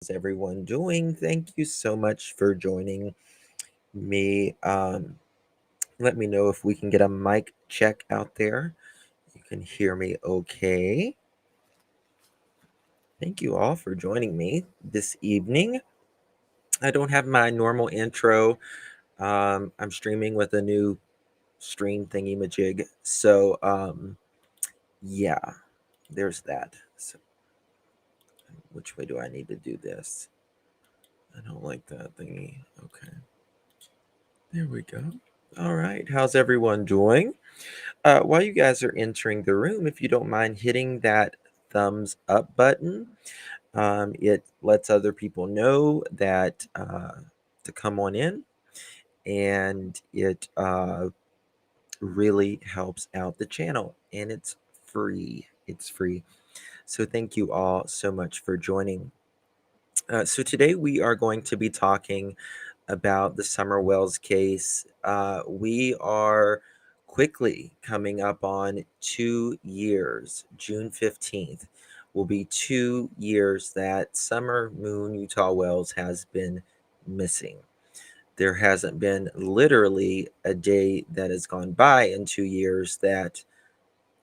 How's everyone doing? Thank you so much for joining me. Let me know if we can get a mic check out there. You can hear me okay. Thank you all for joining me this evening. I don't have my normal intro. I'm streaming with a new stream thingy majig. So, yeah, there's that. So, which way do I need to do this? I don't like that thingy. Okay. There we go. All right. How's everyone doing? While you guys are entering the room, if you don't mind hitting that thumbs up button, it lets other people know that to come on in, and it really helps out the channel, and it's free. It's free. So thank you all so much for joining. So today we are going to be talking about the Summer Wells case. We are quickly coming up on 2 years. June 15th will be 2 years that Summer Moon Utah Wells has been missing. There hasn't been literally a day that has gone by in 2 years that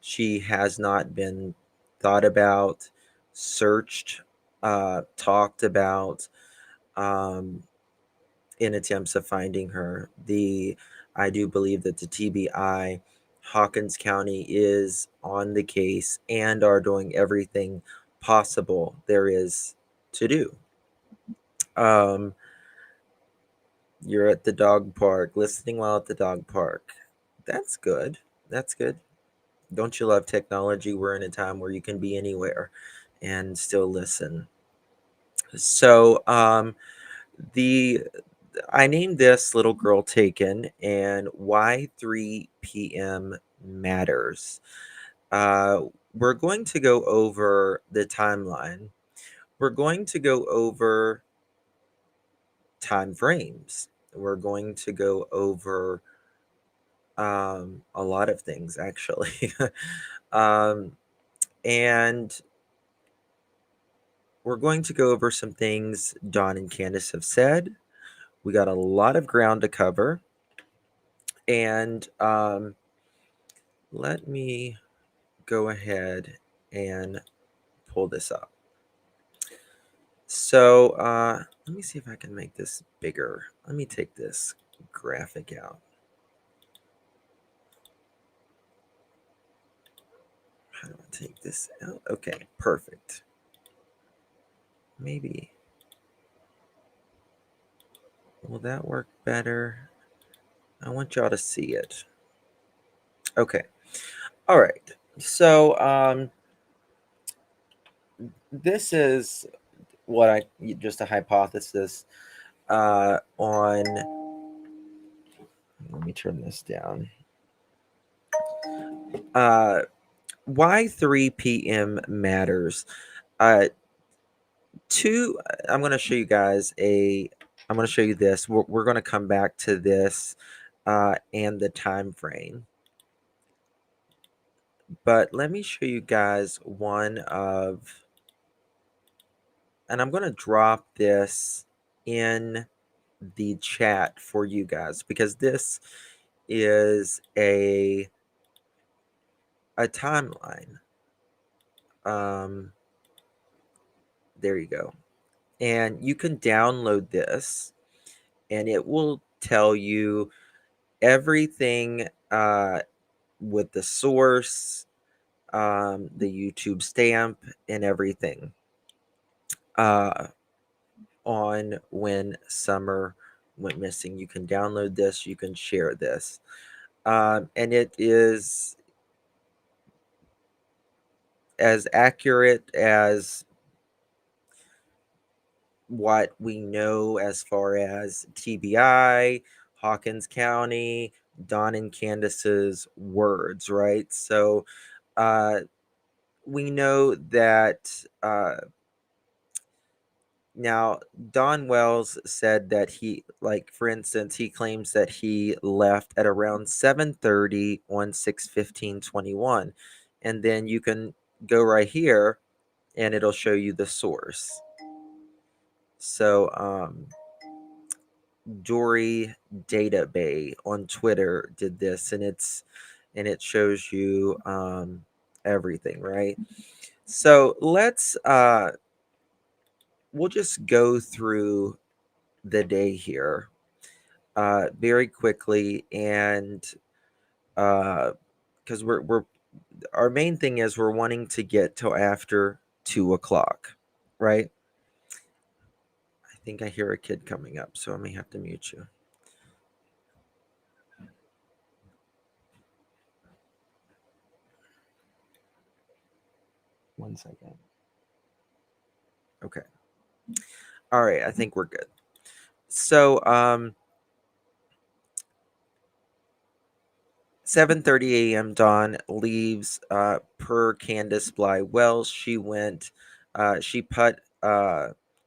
she has not been thought about, searched, talked about, um, in attempts of finding her. I do believe that the TBI, Hawkins County, is on the case and are doing everything possible there is to do. You're at the dog park, listening while at the dog park. That's good. That's good. Don't you love technology? We're in a time where you can be anywhere and still listen. So, the I named this little girl taken and why 3 p.m. matters. Uh, we're going to go over the timeline. We're going to go over time frames. We're going to go over a lot of things, actually. um, and we're going to go over some things Dawn and Candace have said. We got a lot of ground to cover. And let me go ahead and pull this up. So let me see if I can make this bigger. Let me take this graphic out. How do I take this out? Okay, perfect. Maybe. Will that work better? I want y'all to see it. Okay. All right. So this is what I just a hypothesis on. Let me turn this down. Why 3 p.m. matters. I'm going to show you guys I'm going to show you this. We're going to come back to this and the time frame. But let me show you guys one of, and I'm going to drop this in the chat for you guys because this is a timeline. There you go. And you can download this and it will tell you everything with the source, the YouTube stamp, and everything on when Summer went missing. You can download this, you can share this. And it is as accurate as what we know as far as TBI, Hawkins County, Dawn and Candace's words, right? So we know that now Don Wells said that he, like for instance, he claims that he left at around 7:30 on 6/15/21, and then you can go right here and it'll show you the source. So Dory Data Bay on Twitter did this, and it shows you everything, right? So we'll just go through the day here very quickly, and because we're our main thing is we're wanting to get till after 2 o'clock, right? I think I hear a kid coming up, so I may have to mute you. One second. Okay. All right. I think we're good. So, 7:30 a.m. Dawn leaves per Candace Bly Wells. She put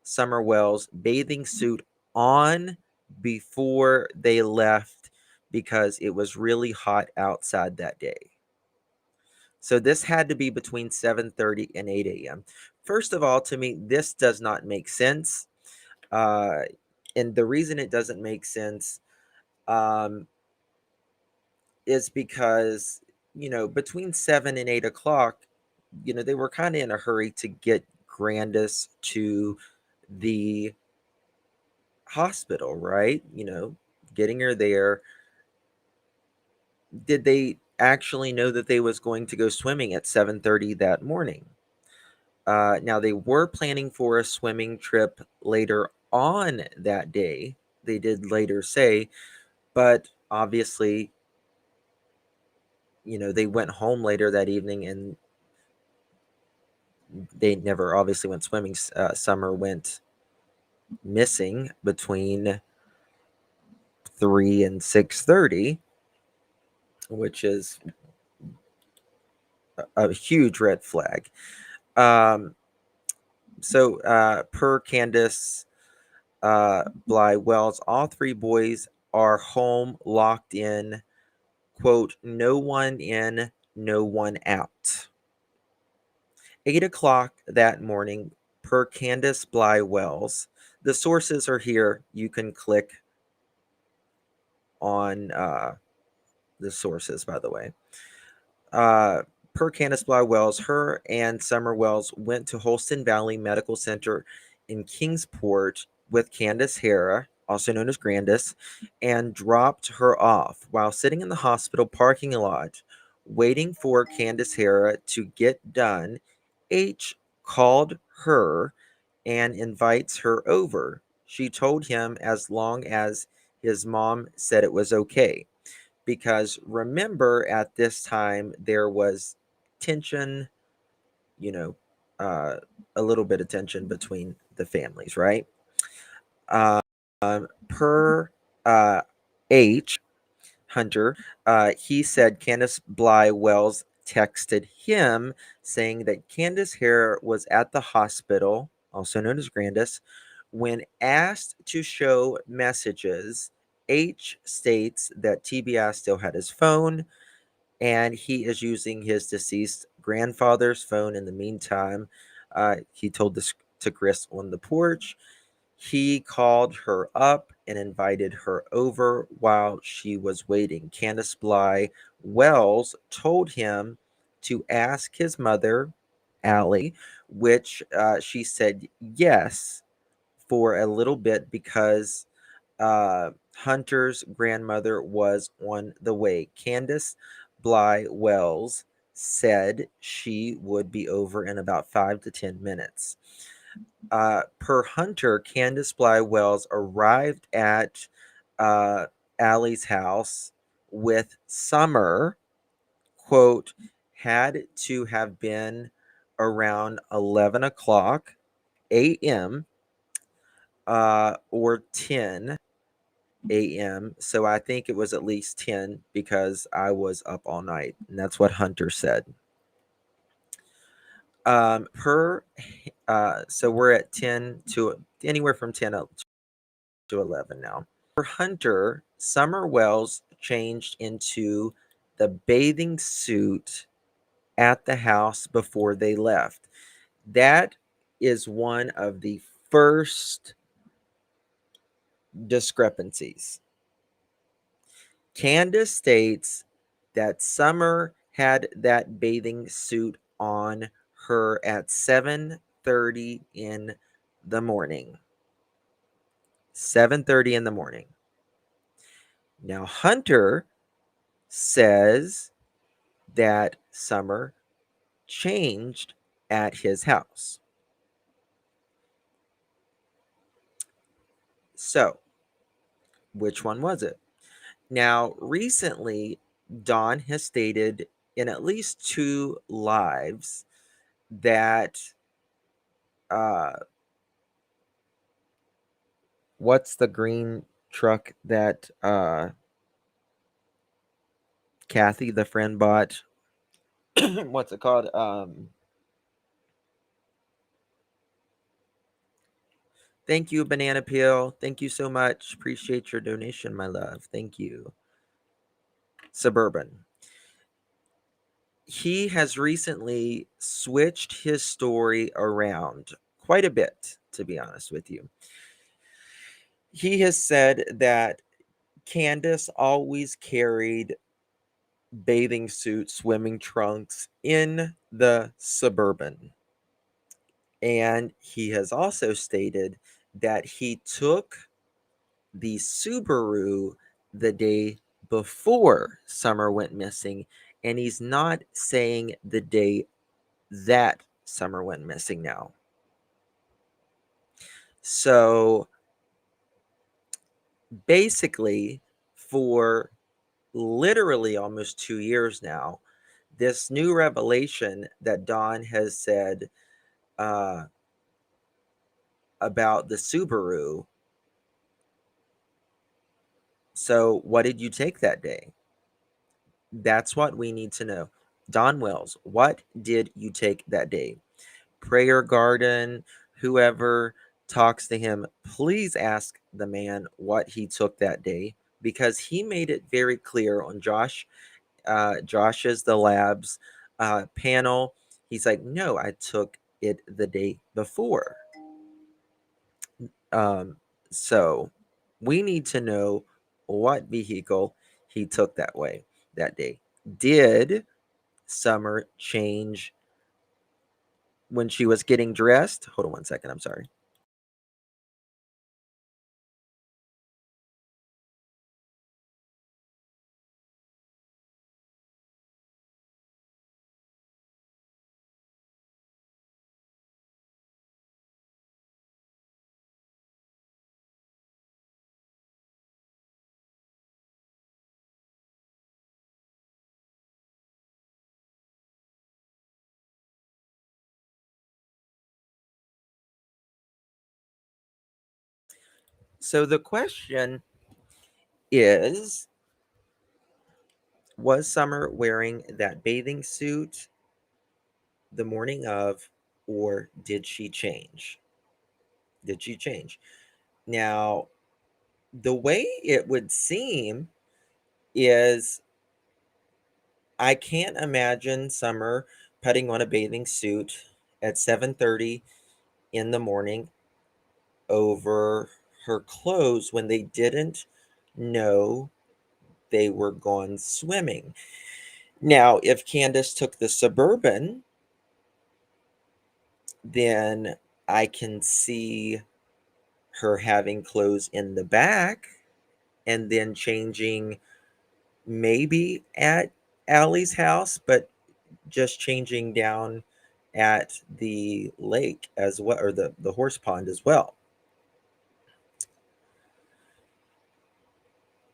Summer Wells' bathing suit on before they left because it was really hot outside that day. So this had to be between 7:30 and 8 a.m. First of all, to me, this does not make sense. Uh, and the reason it doesn't make sense um, is because, between 7 and 8 o'clock, they were kind of in a hurry to get Grandis to the hospital, right? Getting her there. Did they actually know that they was going to go swimming at 7:30 that morning? Now they were planning for a swimming trip later on that day. They did later say, but obviously, they went home later that evening and they never obviously went swimming. Summer went missing between 3 and 6:30, which is a huge red flag. Um, so per Candace Bly Wells, all three boys are home locked in, quote, no one in, no one out. 8 o'clock that morning, per Candace Bly Wells. The sources are here. You can click on the sources, by the way. Per Candace Bly Wells, her and Summer Wells went to Holston Valley Medical Center in Kingsport with Candace Hara, also known as Grandis, and dropped her off. While sitting in the hospital parking lot waiting for Candace Hara to get done, H called her and invites her over. She told him as long as his mom said it was okay. Because remember, at this time, there was tension, you know, uh, a little bit of tension between the families, right? Um, per H. Hunter, he said Candace Bly Wells texted him saying that Candace Hare was at the hospital, also known as Grandis. When asked to show messages, H states that TBI still had his phone and he is using his deceased grandfather's phone in the meantime. He told this to Chris on the porch. He called her up and invited her over while she was waiting. Candace Bly Wells told him to ask his mother, Allie, which she said yes for a little bit because Hunter's grandmother was on the way. Candace Bly Wells said she would be over in about 5 to 10 minutes. Per Hunter, Candace Bly Wells arrived at Allie's house with Summer, quote, had to have been around 11 o'clock a.m. Or 10 a.m. So I think it was at least 10 because I was up all night. And that's what Hunter said. So we're at 10 to anywhere from 10 to 11 now. For Hunter, Summer Wells changed into the bathing suit at the house before they left. That is one of the first discrepancies. Candace states that Summer had that bathing suit on her at 7:30 in the morning. 7:30 in the morning. Now Hunter says that Summer changed at his house. So, which one was it? Now, recently, Dawn has stated in at least 2 lives that what's the green truck that Kathy, the friend, bought? What's it called? Thank you, Banana Peel. Thank you so much. Appreciate your donation, my love. Thank you. Suburban. He has recently switched his story around quite a bit, to be honest with you. He has said that Candace always carried bathing suits, swimming trunks in the Suburban. And he has also stated that he took the Subaru the day before Summer went missing, and he's not saying the day that Summer went missing now. So basically, for literally almost 2 years now, this new revelation that Dawn has said about the Subaru. So, what did you take that day? That's what we need to know. Don Wells, what did you take that day? Prayer Garden, whoever talks to him, please ask the man what he took that day, because he made it very clear on Josh's The Labs panel. He's like, no, I took it the day before. So we need to know what vehicle he took that day. Did Summer change when she was getting dressed? Hold on one second. I'm sorry. So the question is, was Summer wearing that bathing suit the morning of, or did she change? Did she change? Now, the way it would seem is I can't imagine Summer putting on a bathing suit at 7:30 in the morning over her clothes when they didn't know they were gone swimming. Now, if Candace took the Suburban, then I can see her having clothes in the back and then changing maybe at Allie's house, but just changing down at the lake as well, or the horse pond as well.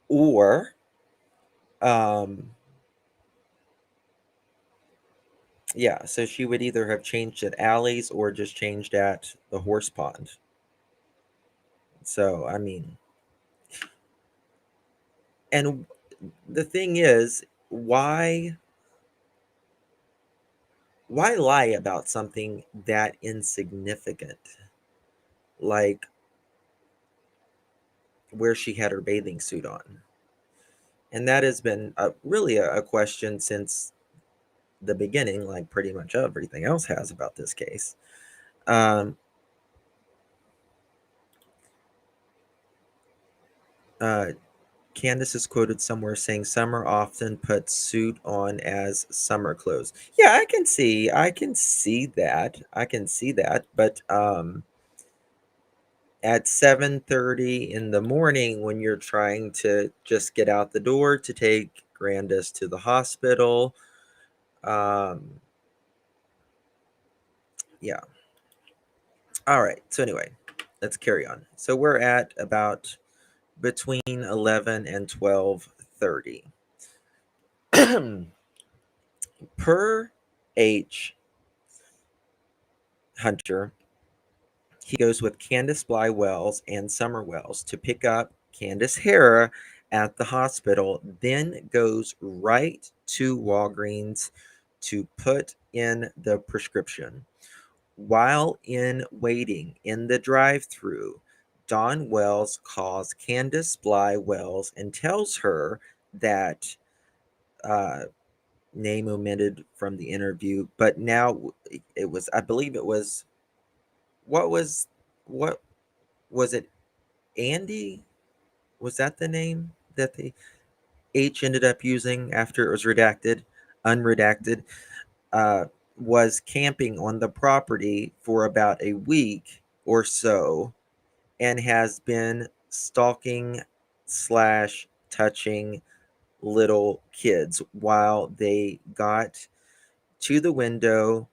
Or yeah, so she would either have changed at Allie's or just changed at the horse pond. So I mean, and the thing is, why lie about something that insignificant, like where she had her bathing suit on? And that has been really a question since the beginning, like pretty much everything else has about this case. Um, Uh, Candace is quoted somewhere saying, "Summer often puts suit on as summer clothes." Yeah, I can see that. I can see that. But at 7:30 in the morning, when you're trying to just get out the door to take Grandis to the hospital, um, yeah. All right. So anyway, let's carry on. So we're at about between 11 and 12:30. Per H. Hunter, he goes with Candace Bly Wells and Summer Wells to pick up Candace Hara at the hospital, then goes right to Walgreens to put in the prescription. While in waiting in the drive-through, Dawn Wells calls Candace Bly Wells and tells her that uh, name omitted from the interview, but now it was, I believe it was, what was, what was it, Andy? Was that the name that the H ended up using after it was redacted, unredacted? Uh, was camping on the property for about a week or so and has been stalking slash touching little kids while they got to the window.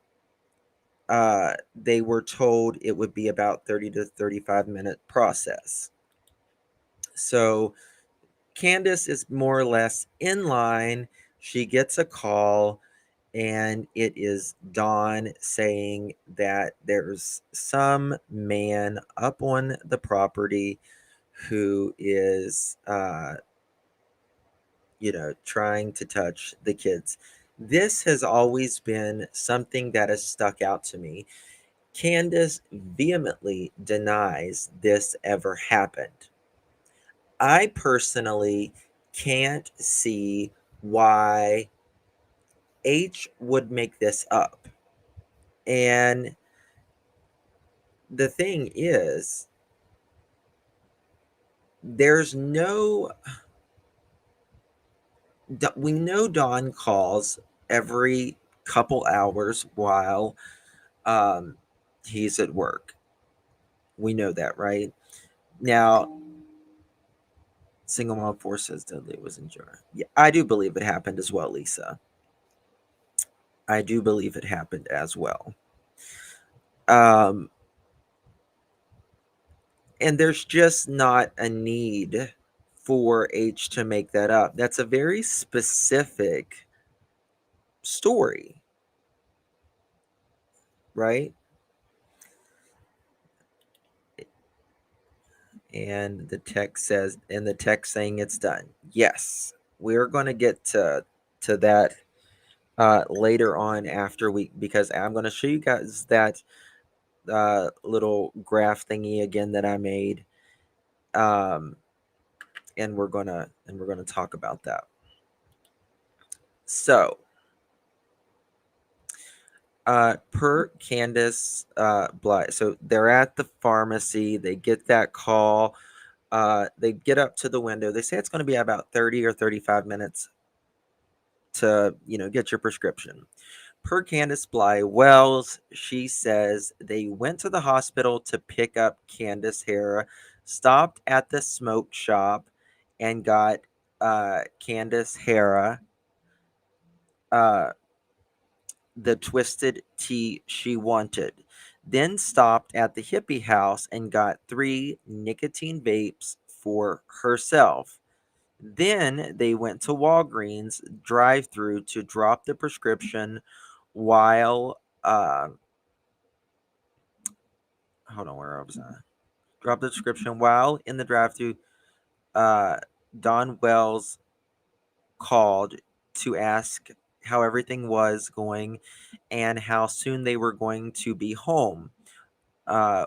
They were told it would be about 30 to 35-minute process. So Candace is more or less in line. She gets a call, and it is Dawn saying that there's some man up on the property who is, trying to touch the kids. This has always been something that has stuck out to me. Candace vehemently denies this ever happened. I personally can't see why H would make this up. And the thing is, there's no, we know Dawn calls every couple hours while um, he's at work. We know that, right? Now, single mom four says Dudley was in jar. Yeah, I do believe it happened as well, Lisa. I do believe it happened as well. Um, and there's just not a need for H to make that up. That's a very specific story, right? And the text saying it's done. Yes, we're going to get to that later on after we, because I'm going to show you guys that little graph thingy again that I made, um, and we're gonna talk about that. So, per Candace Bly, so they're at the pharmacy. They get that call. They get up to the window. They say it's going to be about 30 or 35 minutes to get your prescription. Per Candace Bly Wells, she says they went to the hospital to pick up Candace Hara, stopped at the smoke shop, and got Candace Hara uh, the twisted tea she wanted. Then stopped at the hippie house and got 3 nicotine vapes for herself. Then they went to Walgreens drive-through to drop the prescription while hold on, where I was at. Drop the description. While in the drive-through, uh, Don Wells called to ask how everything was going and how soon they were going to be home. Uh,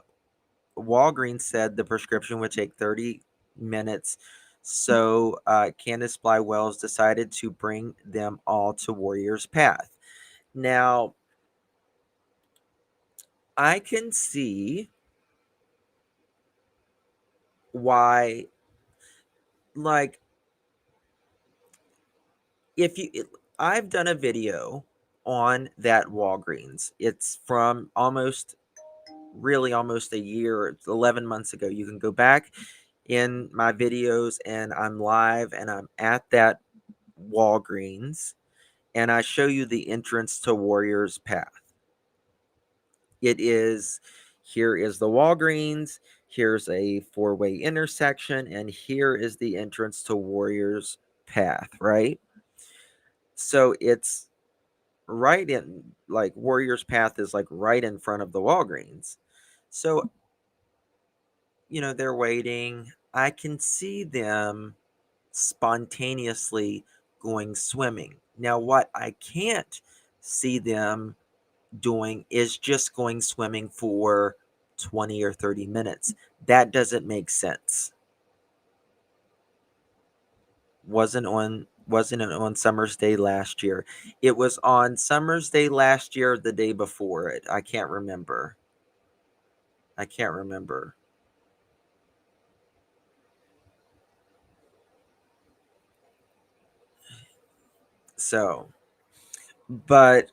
Walgreens said the prescription would take 30 minutes, so Candace Bly Wells decided to bring them all to Warrior's Path. Now, I can see why like if you it, I've done a video on that Walgreens. It's from almost a year, it's 11 months ago. You can go back in my videos and I'm live and I'm at that Walgreens and I show you the entrance to Warriors Path. It is Here is the Walgreens, here's a four-way intersection, and here is the entrance to Warriors Path, right? So it's right in, like, Warriors Path is like right in front of the Walgreens. So, they're waiting. I can see them spontaneously going swimming. Now, what I can't see them doing is just going swimming for 20 or 30 minutes. That doesn't make sense. Wasn't it on Summer's Day last year? It was on Summer's Day last year, the day before it. I can't remember. I can't remember. So, but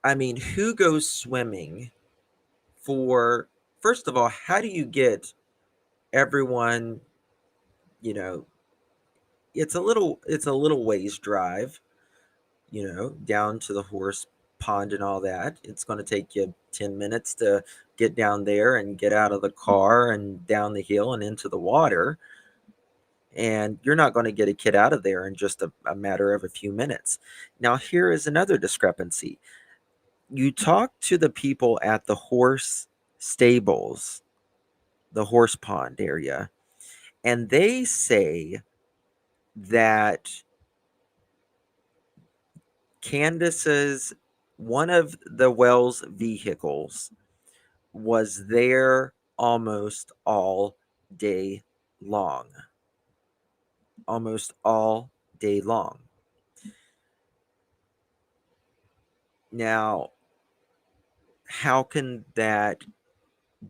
I mean, who goes swimming for, first of all, how do you get everyone, you know, it's a little ways drive, down to the horse pond and all that. It's going to take you 10 minutes to get down there and get out of the car and down the hill and into the water. And you're not going to get a kid out of there in just a matter of a few minutes. Now, here is another discrepancy. You talk to the people at the horse stables, the horse pond area, and they say that Candace's one of the Wells vehicles was there almost all day long. Almost all day long. Now, how can that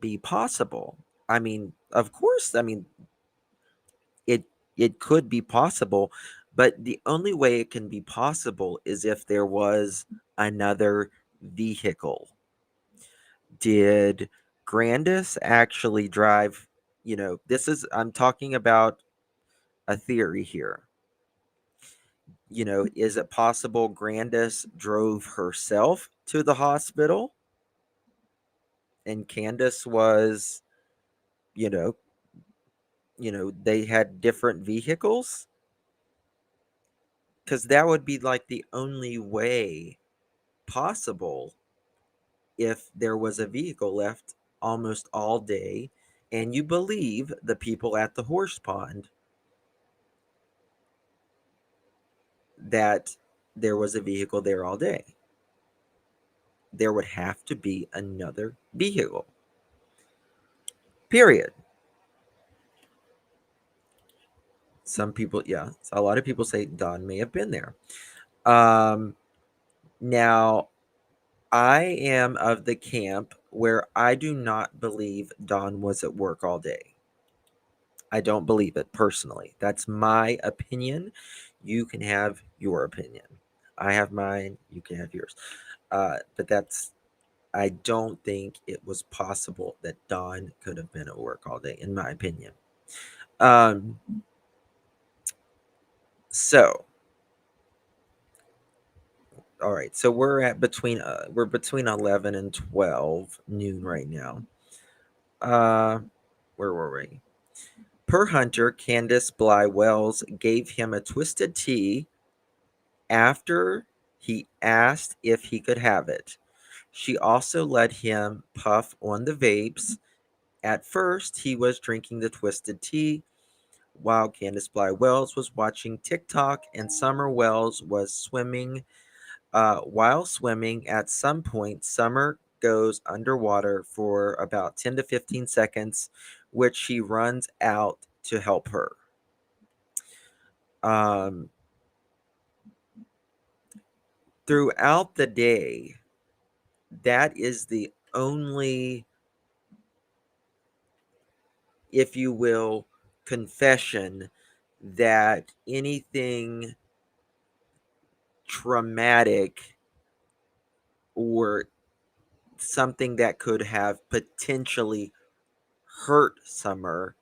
be possible? I mean, of course, it it could be possible, but the only way it can be possible is if there was another vehicle. Did Grandis actually drive? I'm talking about a theory here. Is it possible Grandis drove herself to the hospital and Candace was, you know, they had different vehicles? Because that would be like the only way possible if there was a vehicle left almost all day and you believe the people at the horse pond that there was a vehicle there all day. There would have to be another vehicle. Period. Some people, yeah, a lot of people say Don may have been there. Now, I am of the camp where I do not believe Don was at work all day. I don't believe it personally. That's my opinion. You can have your opinion. I have mine. You can have yours. I don't think it was possible that Don could have been at work all day, in my opinion. Um, so, all right. So we're between 11 and 12 noon right now. Uh, where were we? Per Hunter, Candace Bly Wells gave him a twisted tea after he asked if he could have it. She also let him puff on the vapes. At first, he was drinking the twisted tea while Candace Bly Wells was watching TikTok, and Summer Wells was swimming. While swimming, at some point, Summer goes underwater for about 10 to 15 seconds, which she runs out to help her. Um, Throughout the day, that is the only, if you will, confession that anything traumatic or something that could have potentially hurt Summer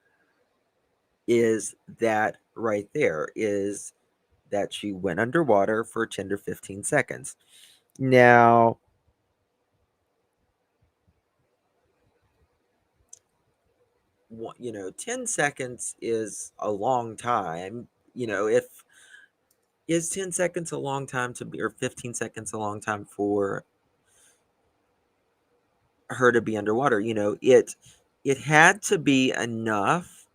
is that right there, is that she went underwater for 10 to 15 seconds. Now, 10 seconds is a long time. If is 10 seconds a long time to be, or 15 seconds a long time for her to be underwater? It had to be enough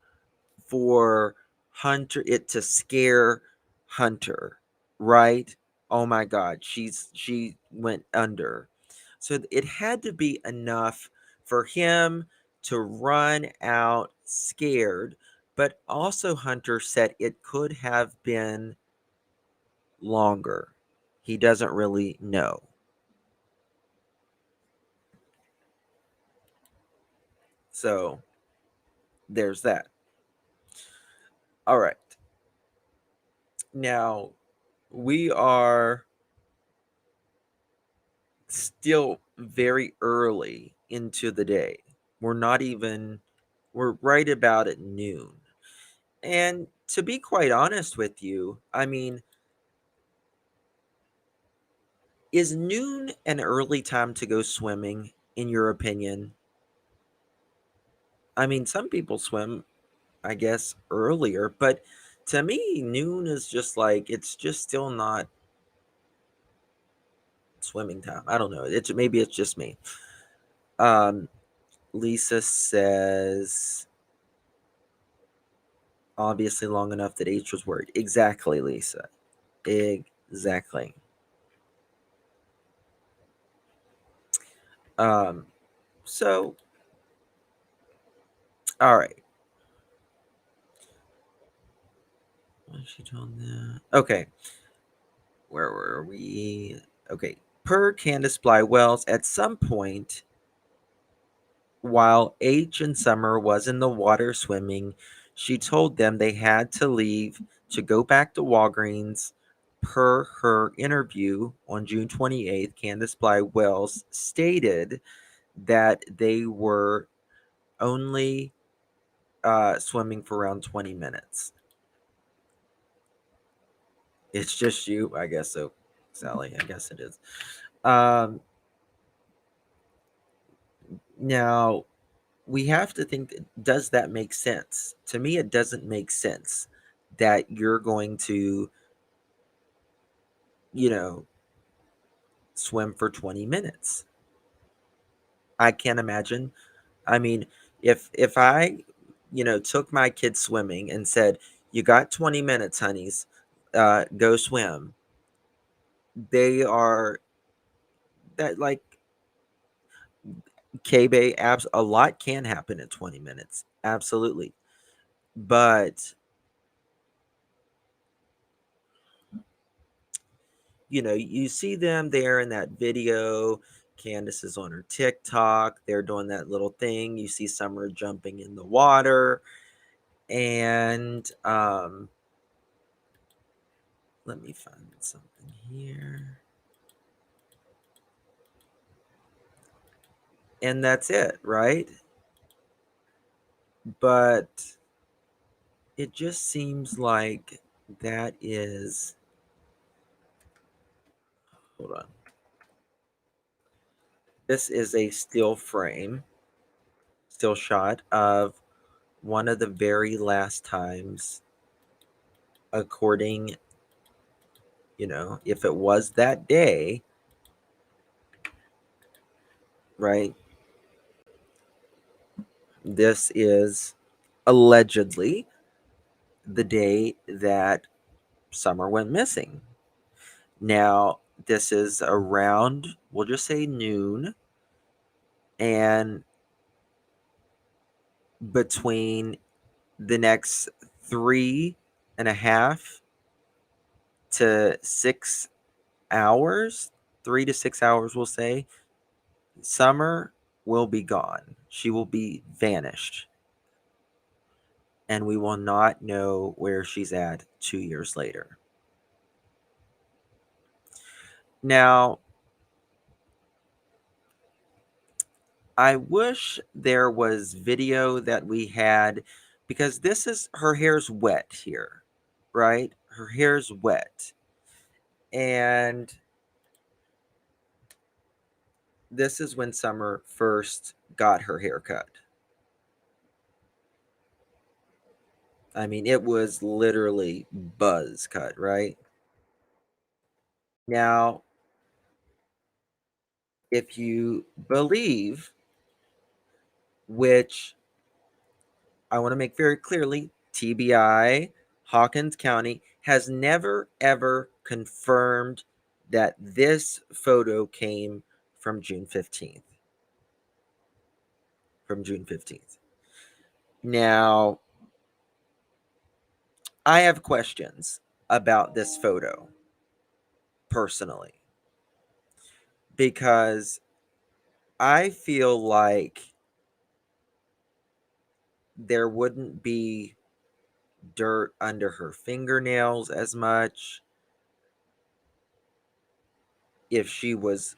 for it to scare Hunter, right? Oh my God, she went under. So it had to be enough for him to run out scared, but also Hunter said it could have been longer. He doesn't really know. So there's that. All right. Now we are still very early into the day. We're right about at noon. And to be quite honest with you, I mean, is noon an early time to go swimming, in your opinion? I mean, some people swim, I guess, earlier, but to me, noon is just like, it's just still not swimming time. I don't know. Maybe it's just me. Um, Lisa says, obviously long enough that H was worried. Exactly, Lisa. Exactly. Um, so, all right. What is she doing there? Okay. Where were we? Okay. Per Candace Bly Wells, at some point while H and Summer was in the water swimming, she told them they had to leave to go back to Walgreens. Per her interview on June 28th, Candace Bly Wells stated that they were only swimming for around 20 minutes. It's just you, I guess so, Sally. I guess it is. Um, Now, we have to think, does that make sense? To me, it doesn't make sense that you're going to, you know, swim for 20 minutes. I can't imagine. I mean, if I, took my kids swimming and said, "You got 20 minutes, honeys, go swim." They are that like K-Bay abs a lot can happen in 20 minutes. Absolutely. But you see them there in that video. Candace is on her TikTok. They're doing that little thing. You see Summer jumping in the water. And let me find something here. And that's it, right? But it just seems like that is, hold on. This is a still shot of one of the very last times, according, if it was that day, right? This is allegedly the day that Summer went missing. Now, this is around, we'll just say noon, and between the next 3.5 to 6 hours, 3 to 6 hours, we'll say, Summer will be gone. She will be vanished. and we will not know where she's at 2 years later. Now, I wish there was video that we had, because this is, her hair's wet here, right? Her hair's wet. And this is when Summer first got her hair cut. I mean, it was literally buzz cut, right? Now, if you believe, which I want to make very clearly, TBI, Hawkins County has never ever confirmed that this photo came from June 15th. From June 15th. Now, I have questions about this photo personally, because I feel like there wouldn't be dirt under her fingernails as much if she was,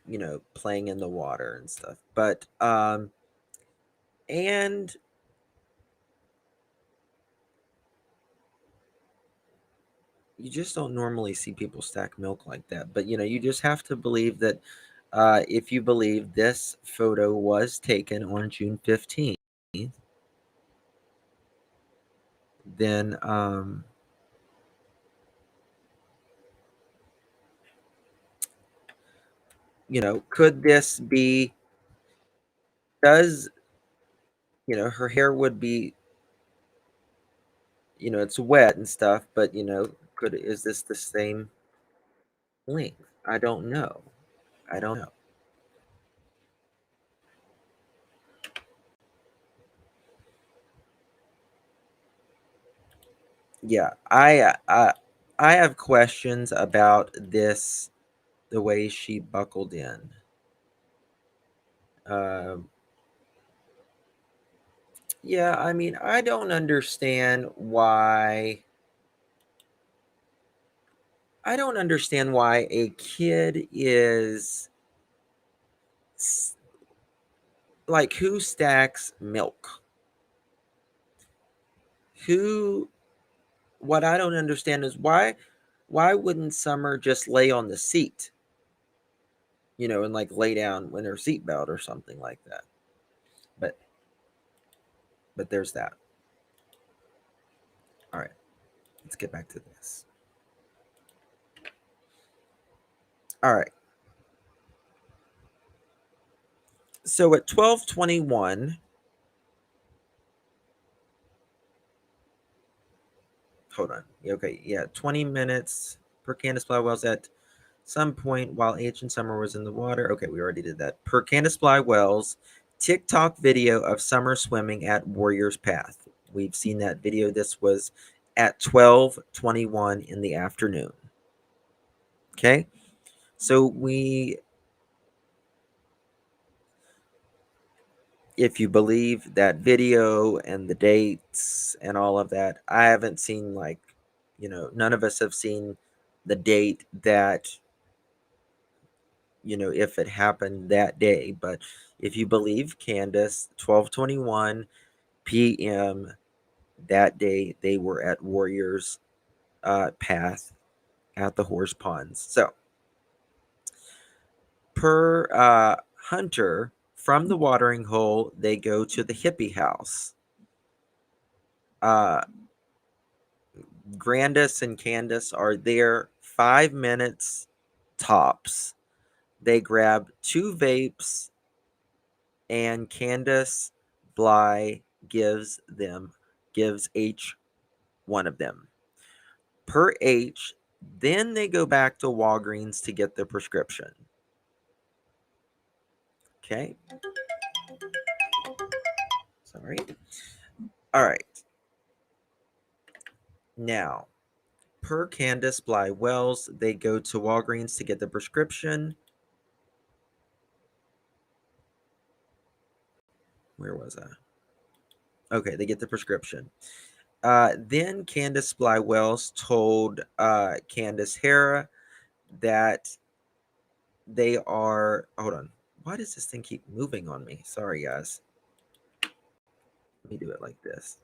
playing in the water and stuff. But and you just don't normally see people stack milk like that. But you just have to believe that, if you believe this photo was taken on June 15th, then could this be, does, her hair would be, it's wet and stuff, but is this the same length? I don't know. I don't know. Yeah, I have questions about this, the way she buckled in. Um, yeah, I mean, I don't understand why. I don't understand why a kid is like, who stacks milk? Who? What I don't understand is why wouldn't Summer just lay on the seat, and like lay down in her seatbelt or something like that? But there's that. All right, let's get back to this. All right. So at 12:21, hold on. Okay, yeah, 20 minutes per Candace Bly Wells at some point while Agent Summer was in the water. Okay, we already did that. Per Candace Bly Wells, TikTok video of Summer swimming at Warrior's Path. We've seen that video. This was at 12:21 in the afternoon. Okay, so if you believe that video and the dates and all of that, I haven't seen, like, none of us have seen the date that, if it happened that day. But if you believe Candace, 12:21 p.m. that day, they were at Warriors Path at the horse ponds. So per Hunter, from the watering hole, they go to the hippie house. Grandis and Candace are there 5 minutes tops. They grab 2 vapes, and Candace Bly gives each one of them per H. Then they go back to Walgreens to get their prescription. Okay. Sorry. All right. Now, per Candace Bly Wells, they go to Walgreens to get the prescription. Where was I? Okay, they get the prescription. Then Candace Bly Wells told Candace Hera that they are. Hold on. Why does this thing keep moving on me? Sorry, guys. Let me do it like this.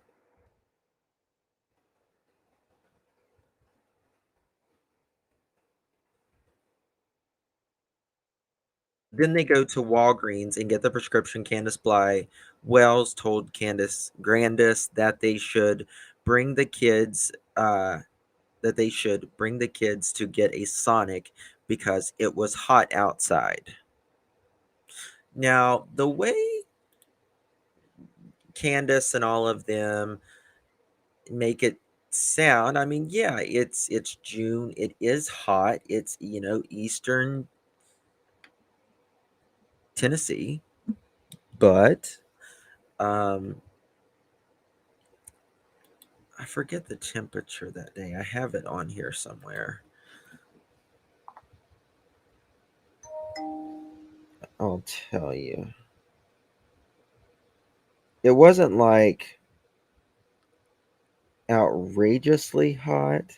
Then they go to Walgreens and get the prescription. Candace Bly Wells told Candace Grandis that they should bring the kids. That they should bring the kids to get a Sonic because it was hot outside. Now, the way Candace and all of them make it sound, I mean, yeah, it's June. It is hot. It's, Eastern Tennessee, but um I forget the temperature that day. I have it on here somewhere. I'll tell you. It wasn't like outrageously hot.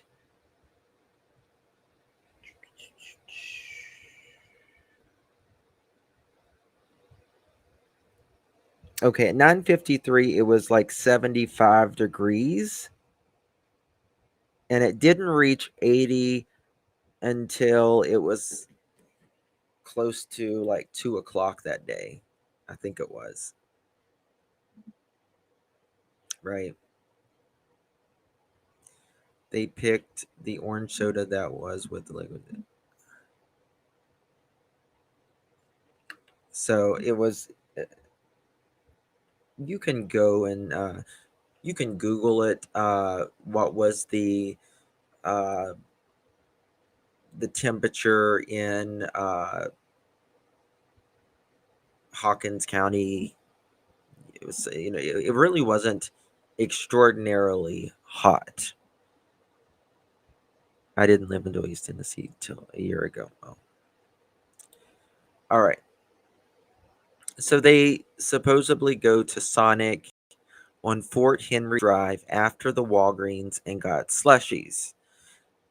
Okay, at 9:53 it was like 75 degrees, and it didn't reach 80 until it was close to like 2 o'clock that day. I think it was. Right. They picked the orange soda that was with the liquid. So it was, you can go and you can Google it. What was uh, the temperature in Hawkins County? It was, it really wasn't extraordinarily hot. I didn't live in East Tennessee till a year ago. Oh. All right. So they supposedly go to Sonic on Fort Henry Drive after the Walgreens and got slushies.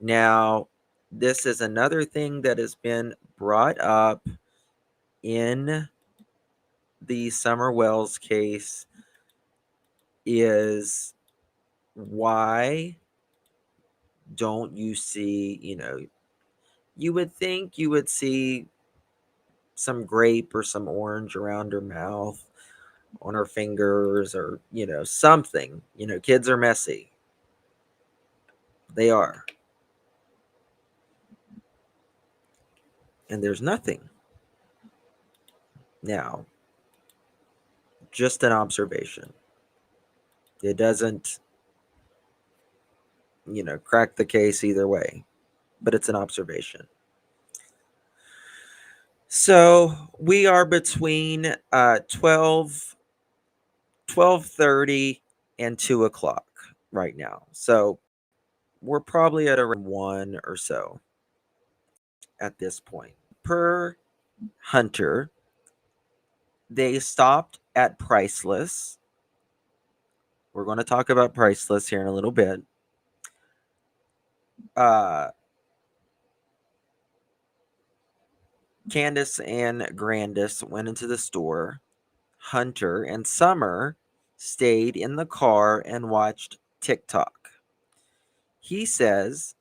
Now, this is another thing that has been brought up in the Summer Wells case is why don't you see, you would think you would see some grape or some orange around her mouth, on her fingers, or, something. Kids are messy. They are. And there's nothing. Now, just an observation. It doesn't, crack the case either way, but it's an observation. So we are between 12:30 and 2 o'clock right now. So we're probably at around 1 or so at this point. Per Hunter, they stopped at Priceless. We're going to talk about Priceless here in a little bit. Candace and Grandis went into the store. Hunter and Summer stayed in the car and watched TikTok. He says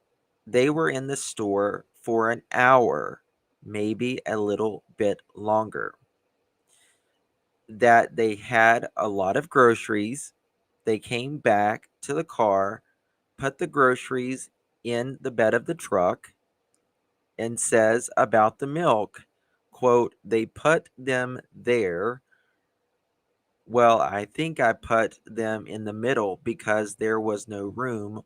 they were in the store for an hour, maybe a little bit longer. That they had a lot of groceries. They came back to the car, put the groceries in the bed of the truck, and says about the milk, quote, they put them there. Well, I think I put them in the middle because there was no room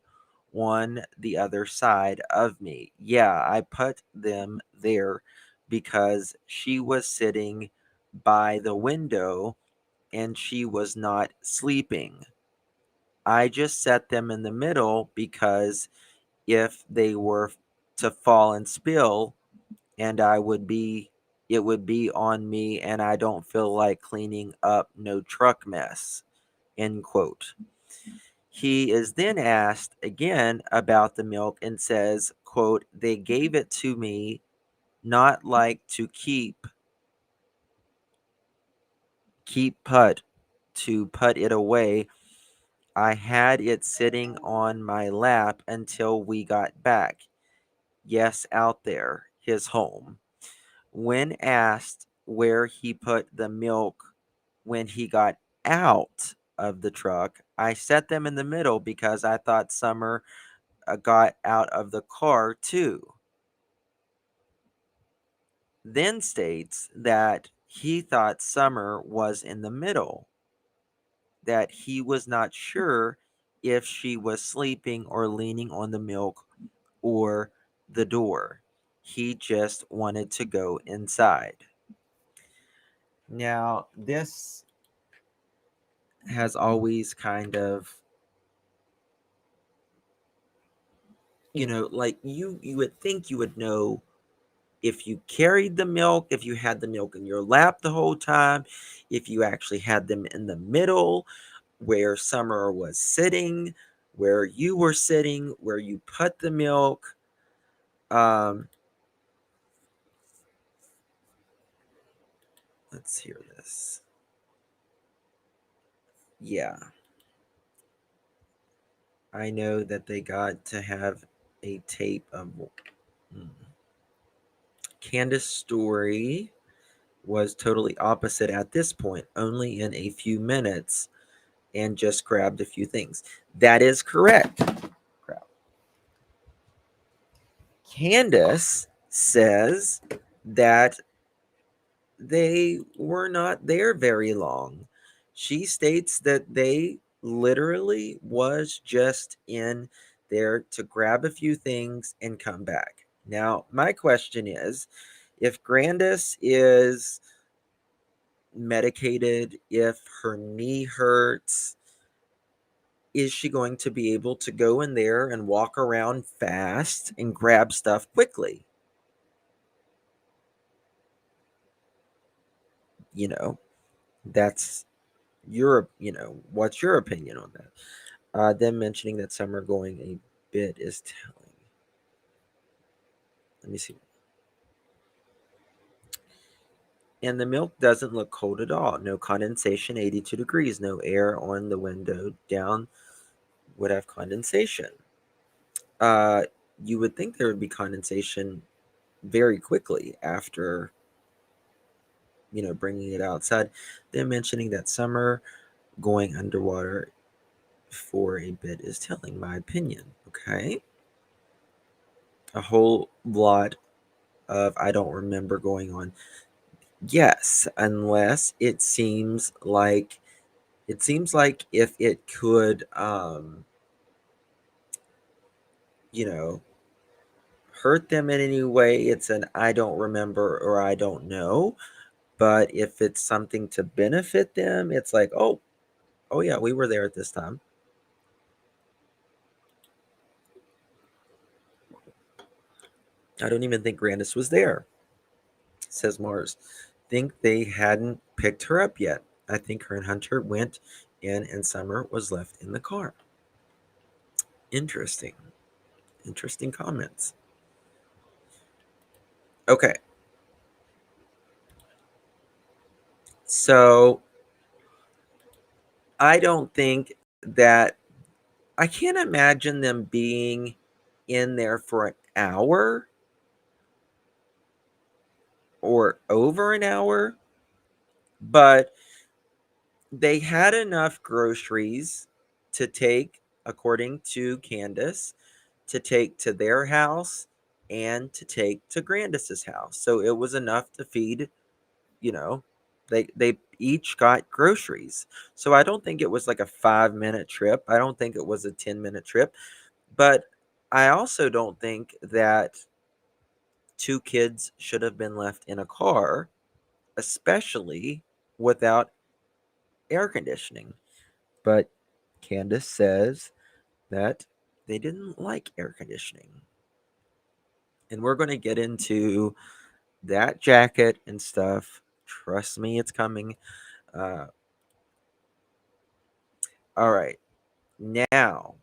on the other side of me. Yeah, I put them there because she was sitting by the window and she was not sleeping. I just set them in the middle because if they were to fall and spill, and it would be on me, and I don't feel like cleaning up no truck mess, end quote. He is then asked again about the milk and says, quote, "They gave it to me not like to put, to put it away. I had it sitting on my lap until we got back. Yes, out there, his home." When asked where he put the milk when he got out of the truck, "I set them in the middle because I thought Summer got out of the car too." Then states that he thought Summer was in the middle, that he was not sure if she was sleeping or leaning on the milk or the door. He just wanted to go inside. Now, this has always kind of, like you would think you would know if you carried the milk, if you had the milk in your lap the whole time, if you actually had them in the middle where Summer was sitting, where you were sitting, where you put the milk. Um, let's hear this. Yeah, I know that they got to have a tape of Candace's story was totally opposite at this point, only in a few minutes, and just grabbed a few things. That is correct. Candace says that they were not there very long. She states that they literally was just in there to grab a few things and come back. Now, my question is, if Grandis is medicated, if her knee hurts, is she going to be able to go in there and walk around fast and grab stuff quickly? You know, that's what's your opinion on that? Them mentioning that Summer going a bit is telling. Let me see. And the milk doesn't look cold at all. No condensation, 82 degrees. No air on the window down would have condensation. Uh, you would think there would be condensation very quickly after, bringing it outside. Them mentioning that Summer going underwater for a bit is telling, my opinion. Okay. A whole lot of I don't remember going on. Yes, unless it seems like if it could you know hurt them in any way, it's an I don't remember or I don't know. But if it's something to benefit them, it's like, oh yeah, we were there at this time. I don't even think Grandis was there, says Mars. Think they hadn't picked her up yet. I think her and Hunter went in and Summer was left in the car. Interesting. Interesting comments. Okay. So I don't think that I can't imagine them being in there for an hour or over an hour, but they had enough groceries to take, according to Candace, to take to their house and to take to Grandis's house. So it was enough to feed, you know, they each got groceries. So I don't think it was like a 5-minute trip. I don't think it was a 10-minute trip. But I also don't think that two kids should have been left in a car, especially without air conditioning. But Candace says that they didn't like air conditioning. And we're going to get into that jacket and stuff. Trust me, it's coming. Uh, all right. Now,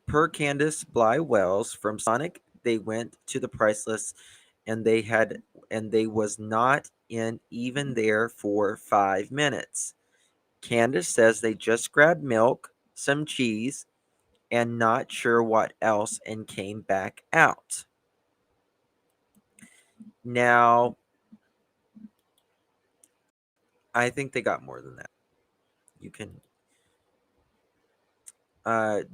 per Candace Bly Wells from Sonic, they went to the priceless and they was not in even there for 5 minutes. Candace says they just grabbed milk, some cheese, and not sure what else and came back out. Now, I think they got more than that. You can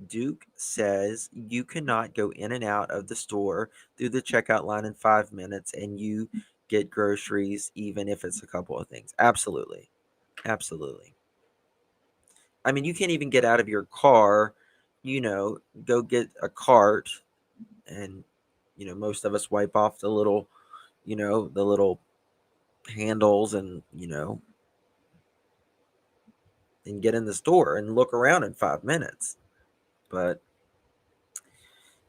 Duke says you cannot go in and out of the store through the checkout line in 5 minutes and you get groceries even if it's a couple of things. Absolutely. Absolutely. I mean, you can't even get out of your car, go get a cart and, most of us wipe off the little handles and get in the store and look around in 5 minutes. But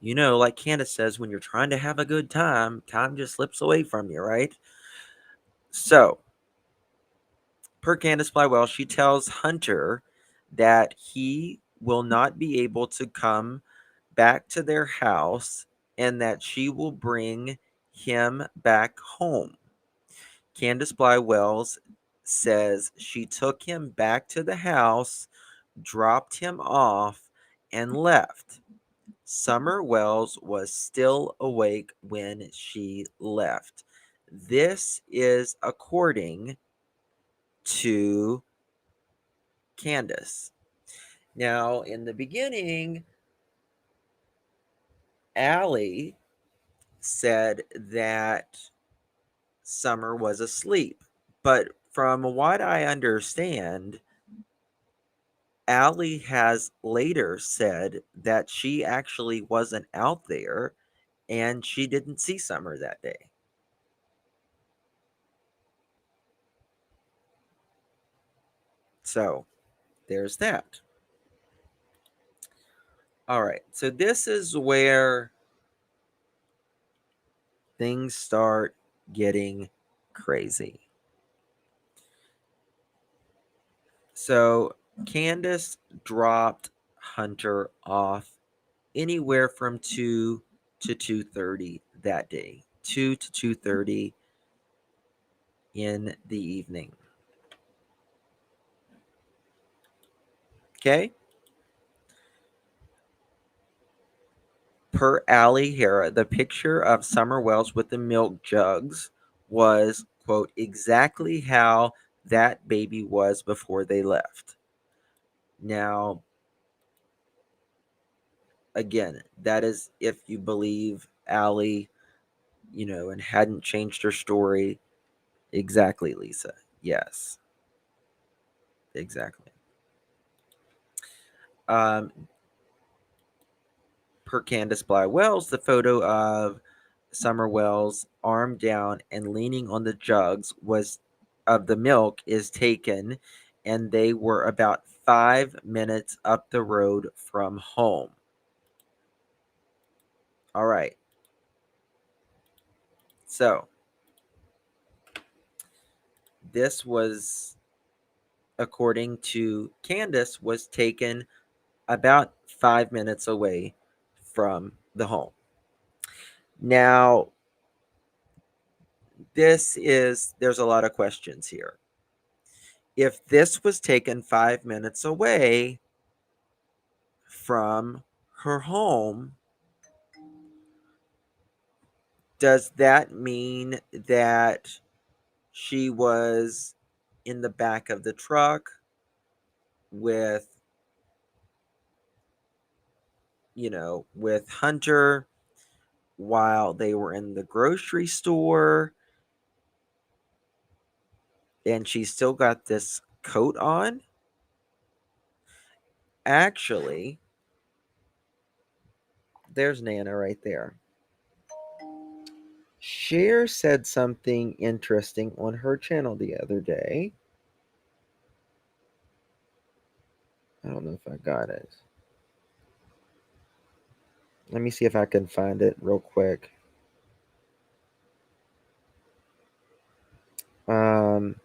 like Candace says, when you're trying to have a good time, time just slips away from you, right? So, per Candace Flywell, she tells Hunter that he will not be able to come back to their house and that she will bring him back home. Candace Bly Wells says she took him back to the house, dropped him off, and left. Summer Wells was still awake when she left. This is according to Candace. Now, in the beginning, Allie said that Summer was asleep. But from what I understand, Allie has later said that she actually wasn't out there and she didn't see Summer that day. So there's that. All right. So this is where things start getting crazy. So Candace dropped Hunter off anywhere from 2 to 2:30 that day. 2 to 2:30 in the evening. Okay? Per Allie Hara, the picture of Summer Wells with the milk jugs was, quote, exactly how that baby was before they left. Now, again, that is if you believe Allie, and hadn't changed her story. Exactly, Lisa. Yes, exactly. Um, per Candace Bly Wells, the photo of Summer Wells arm down and leaning on the jugs was of the milk is taken, and they were about 5 minutes up the road from home. All right. So this was, according to Candace, was taken about 5 minutes away from the home. Now, there's a lot of questions here. If this was taken 5 minutes away from her home, does that mean that she was in the back of the truck with, with Hunter while they were in the grocery store and she still got this coat on? Actually, there's Nana right there. Cher said something interesting on her channel the other day. I don't know if I got it. Let me see if I can find it real quick. Um,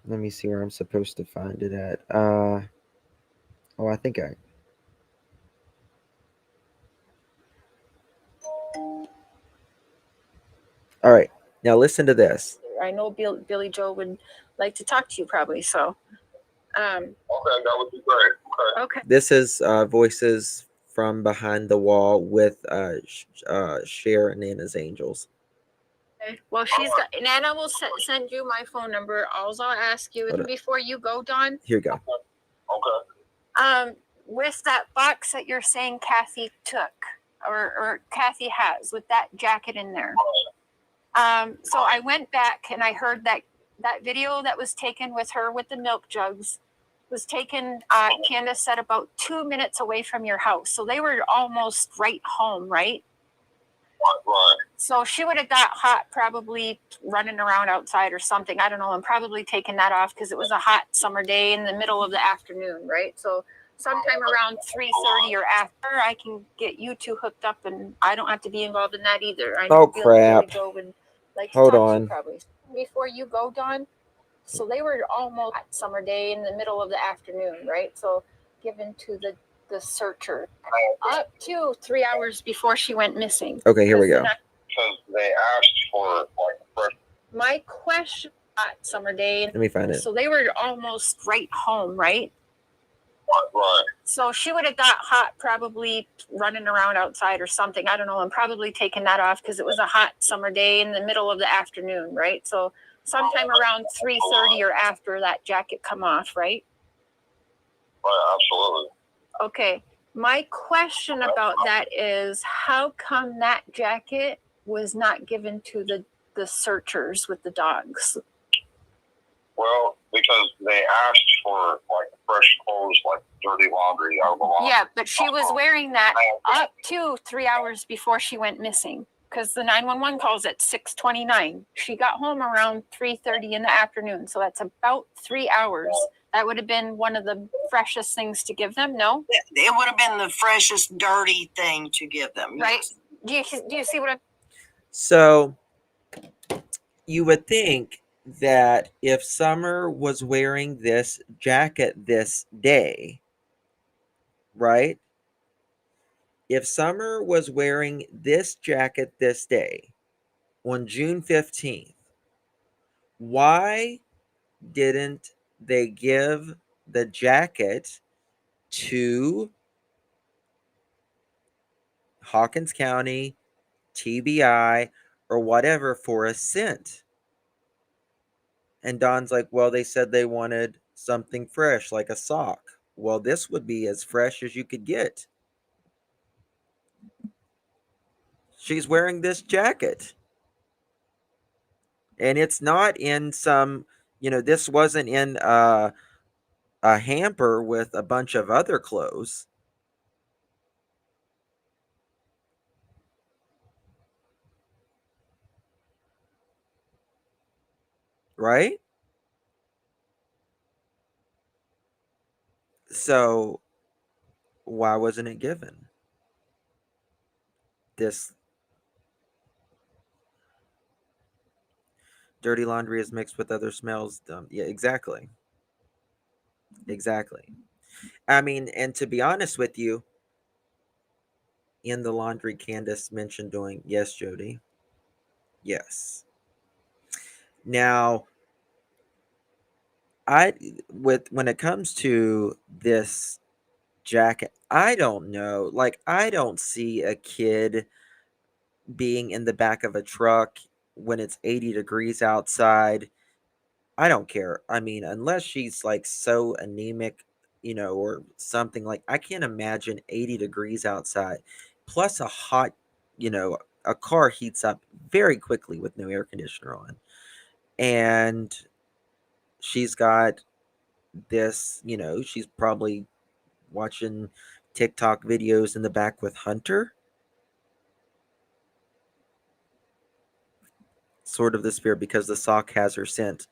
Let me see where I'm supposed to find it at. Oh, I think I. All right. Now listen to this. I know Billy Joe would like to talk to you probably. So, okay, that would be great. Okay. This is voices from behind the wall with Cher and Nana's Angels. Okay. Well, Nana will send you my phone number. I'll ask you before you go, Dawn. Here you go. Okay. With that box that you're saying Kathy took, or Kathy has, with that jacket in there. So I went back and I heard that video that was taken with her with the milk jugs was taken. Candace said about 2 minutes away from your house, so they were almost right home, right? Right. So she would have got hot, probably running around outside or something. I don't know. I'm probably taking that off because it was a hot summer day in the middle of the afternoon, right? So sometime around 3:30 or after, I can get you two hooked up, and I don't have to be involved in that either. I know crap. Billy Joe would like to Hold talk on. to you probably before you go, Dawn. So they were almost hot summer day in the middle of the afternoon, right? So given to the searcher up to 3 hours before she went missing. Okay, here we go. Because they asked for like first. My question, summer day. Let me find it. So they were almost right home, right? Right. So she would have got hot, probably running around outside or something. I don't know. I'm probably taking that off because it was a hot summer day in the middle of the afternoon, right? So sometime around 3:30 or after that jacket come off, right? Right, absolutely. Okay. My question about that is how come that jacket was not given to the searchers with the dogs? Well, because they asked for like fresh clothes, like dirty laundry out of the laundry. Yeah, but she was wearing that up to 3 hours before she went missing. Because the 911 calls at 6:29. She got home around 3:30 in the afternoon, so that's about 3 hours. That would have been one of the freshest things to give them. No, it would have been the freshest, dirty thing to give them. Right? Yes. Do you see what I'm? So you would think that if Summer was wearing this jacket this day, right? If Summer was wearing this jacket this day on June 15th, why didn't they give the jacket to Hawkins County, TBI, or whatever for a cent? And Don's like, well, they said they wanted something fresh, like a sock. Well, this would be as fresh as you could get. She's wearing this jacket. And it's not in some, this wasn't in a hamper with a bunch of other clothes. Right? So why wasn't it given? This dirty laundry is mixed with other smells. Yeah, exactly. Exactly. I mean, and to be honest with you, in the laundry Candace mentioned doing, yes, Jody. Yes. Now, when it comes to this jacket, I don't know. Like, I don't see a kid being in the back of a truck when it's 80 degrees outside. I don't care. I mean, unless she's like so anemic, or something, like I can't imagine 80 degrees outside. Plus a hot, a car heats up very quickly with no air conditioner on. And she's got this, she's probably watching TikTok videos in the back with Hunter. Sort of the spirit because the sock has her scent.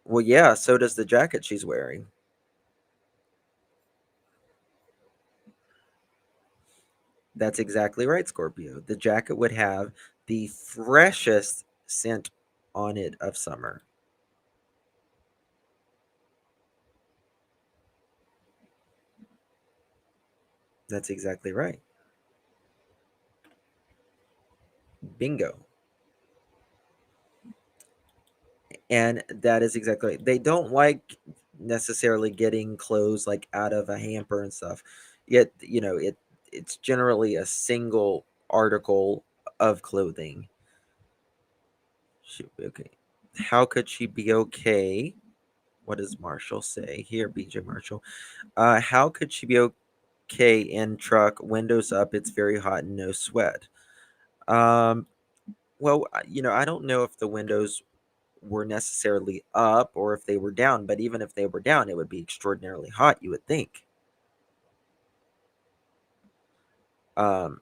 Well, yeah, so does the jacket she's wearing. That's exactly right, Scorpio. The jacket would have the freshest scent on it of Summer. That's exactly right. Bingo. And that is exactly right. They don't like necessarily getting clothes like out of a hamper and stuff. Yet, it's generally a single article of clothing. Okay. How could she be okay? What does Marshall say? Here, BJ Marshall. How could she be okay in truck, windows up, it's very hot and no sweat? Um, well, I don't know if the windows were necessarily up or if they were down, but even if they were down, it would be extraordinarily hot, you would think. Um,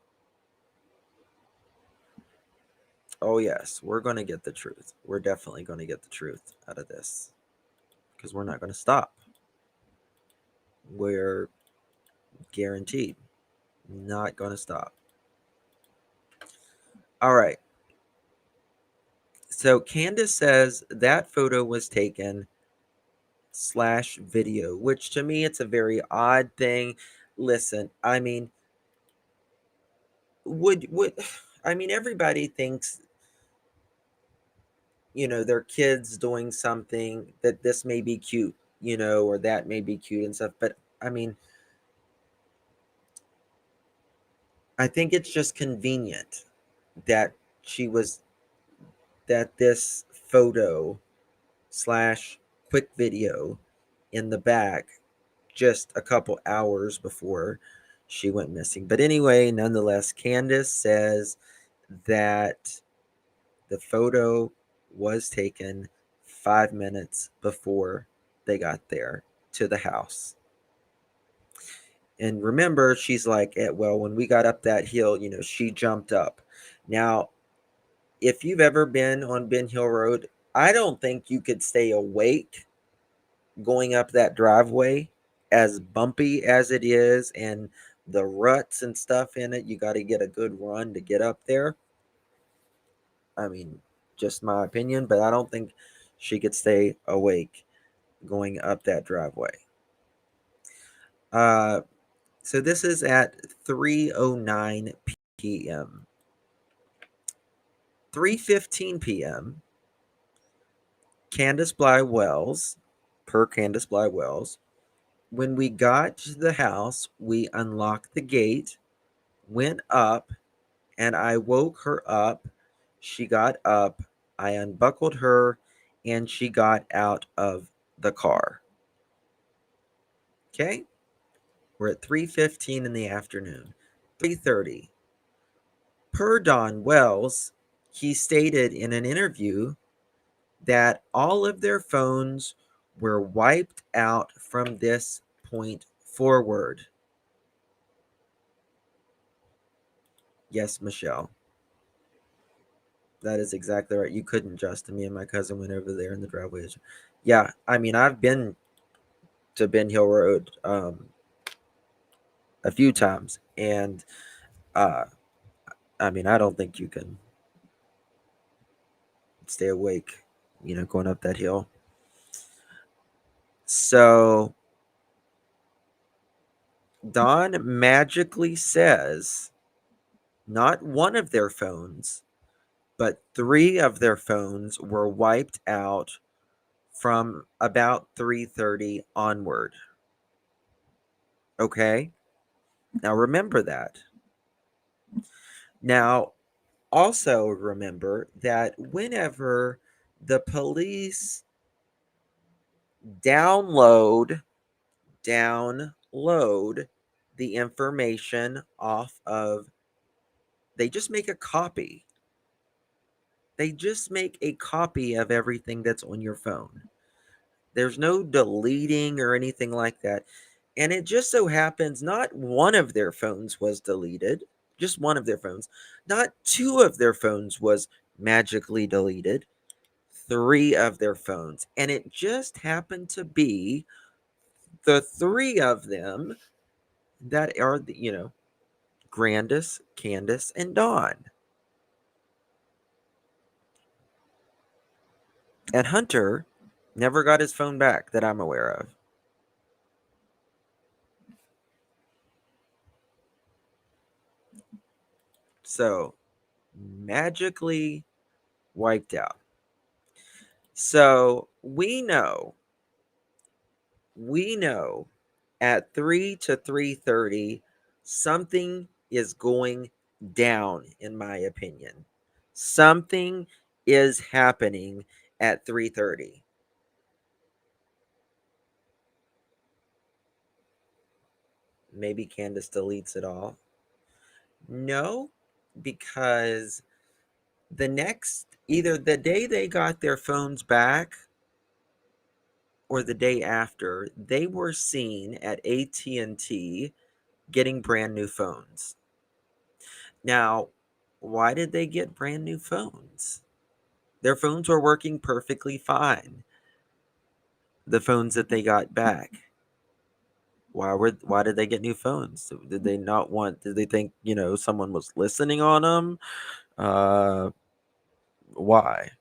oh, yes, we're going to get the truth. We're definitely going to get the truth out of this because we're not going to stop. We're guaranteed not going to stop. All right. So Candace says that photo was taken / video, which to me, it's a very odd thing. Listen, I mean, would I mean, everybody thinks their kids doing something that this may be cute, or that may be cute and stuff, but I mean, I think it's just convenient that she was that this photo / quick video in the back just a couple hours before she went missing. But anyway, nonetheless, Candace says that the photo was taken 5 minutes before they got there to the house. And remember, she's like, well, when we got up that hill, she jumped up. Now, if you've ever been on Ben Hill Road, I don't think you could stay awake going up that driveway, as bumpy as it is and the ruts and stuff in it. You got to get a good run to get up there. I mean, just my opinion, but I don't think she could stay awake going up that driveway. So this is at 3:09 p.m. 3:15 p.m. Candace Bly Wells, per Candace Bly Wells, when we got to the house, we unlocked the gate, went up, and I woke her up. She got up. I unbuckled her, and she got out of the car. Okay? We're at 3:15 in the afternoon. 3:30. Per Don Wells, he stated in an interview that all of their phones were wiped out from this point forward. Yes, Michelle. That is exactly right. You couldn't, Justin. Me and my cousin went over there in the driveways. Yeah, I mean, I've been to Ben Hill Road a few times, and uh, I mean, I don't think you can stay awake, going up that hill. So Don magically says not one of their phones, but 3 of their phones were wiped out from about 3:30 onward. Okay? Now remember that. Now also remember that whenever the police download the information off of, they just make a copy. They just make a copy of everything that's on your phone. There's no deleting or anything like that. And it just so happens not one of their phones was deleted, just one of their phones. Not 2 of their phones was magically deleted, 3 of their phones. And it just happened to be the 3 of them that are, Grandis, Candace, and Dawn. And Hunter never got his phone back that I'm aware of. So, magically wiped out. So, we know at 3 to 3:30 something is going down, in my opinion. Something is happening at 3:30. Maybe Candace deletes it all. No, because either the day they got their phones back or the day after, they were seen at AT&T getting brand new phones. Now, why did they get brand new phones? Their phones were working perfectly fine. The phones that they got back. Why did they get new phones? Did they not want, did they think, someone was listening on them? Why?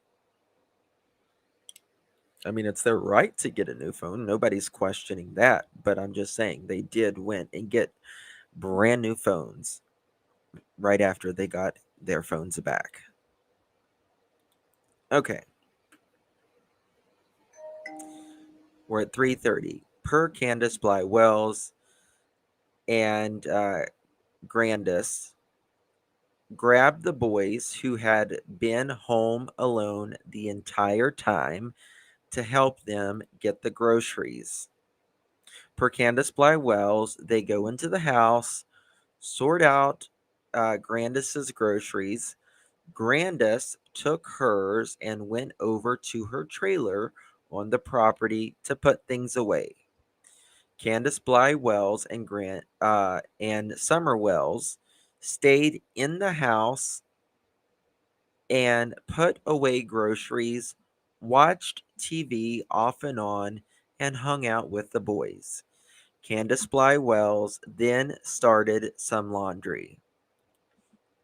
I mean, it's their right to get a new phone. Nobody's questioning that. But I'm just saying they did went and get brand new phones right after they got their phones back. Okay. We're at 3:30. Per Candace Bly Wells and Grandis grabbed the boys who had been home alone the entire time to help them get the groceries. Per Candace Bly Wells, they go into the house, sort out Grandis's groceries. Grandis took hers and went over to her trailer on the property to put things away. Candace Bly Wells and Summer Wells stayed in the house and put away groceries, watched TV off and on, and hung out with the boys. Candace Bly Wells then started some laundry.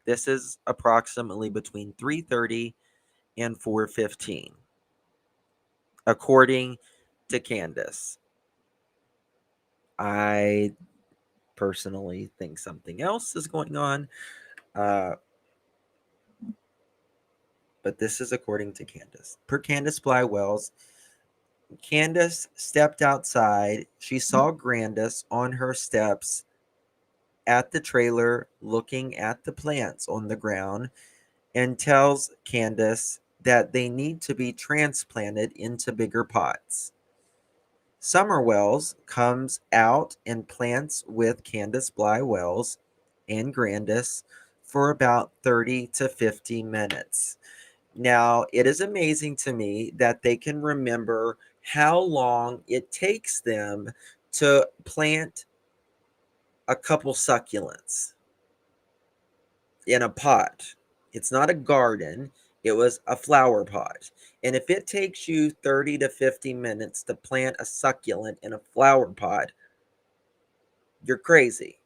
This is approximately between 3:30 and 4:15, according to Candace. I personally think something else is going on, uh, but this is according to Candace. Per Candace Bly Wells, Candace stepped outside. She saw Grandis on her steps at the trailer looking at the plants on the ground and tells Candace that they need to be transplanted into bigger pots. Summer Wells comes out and plants with Candace Bly Wells and Grandis for about 30 to 50 minutes. Now, it is amazing to me that they can remember how long it takes them to plant a couple succulents in a pot. It's not a garden, it was a flower pot. And if it takes you 30 to 50 minutes to plant a succulent in a flower pot, you're crazy.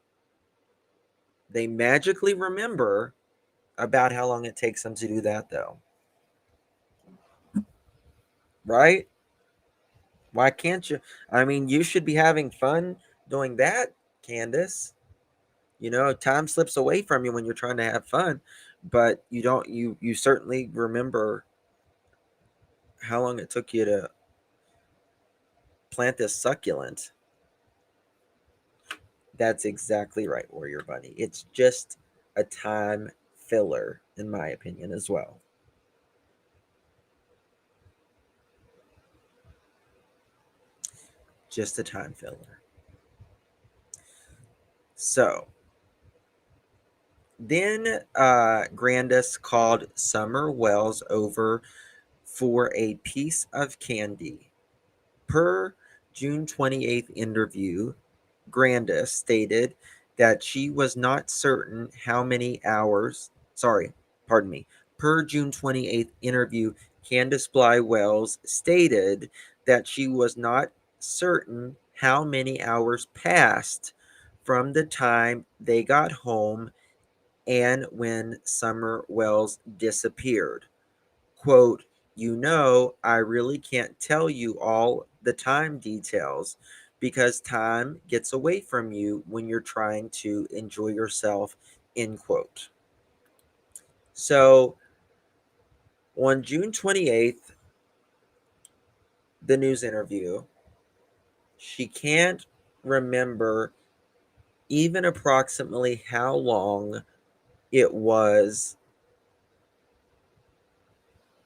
They magically remember about how long it takes them to do that, though. Right? Why can't you? I mean, you should be having fun doing that, Candace. Time slips away from you when you're trying to have fun, but you certainly remember how long it took you to plant this succulent. That's exactly right, Warrior Bunny. It's just a time filler, in my opinion, as well. Just a time filler. So then Grandis called Summer Wells over for a piece of candy. Per June 28th interview, Grandis stated that she was not certain how many hours, pardon me. Per June 28th interview, Candace Bly Wells stated that she was not certain how many hours passed from the time they got home and when Summer Wells disappeared. Quote, I really can't tell you all the time details because time gets away from you when you're trying to enjoy yourself, end quote. So on June 28th, the news interview, she can't remember even approximately how long it was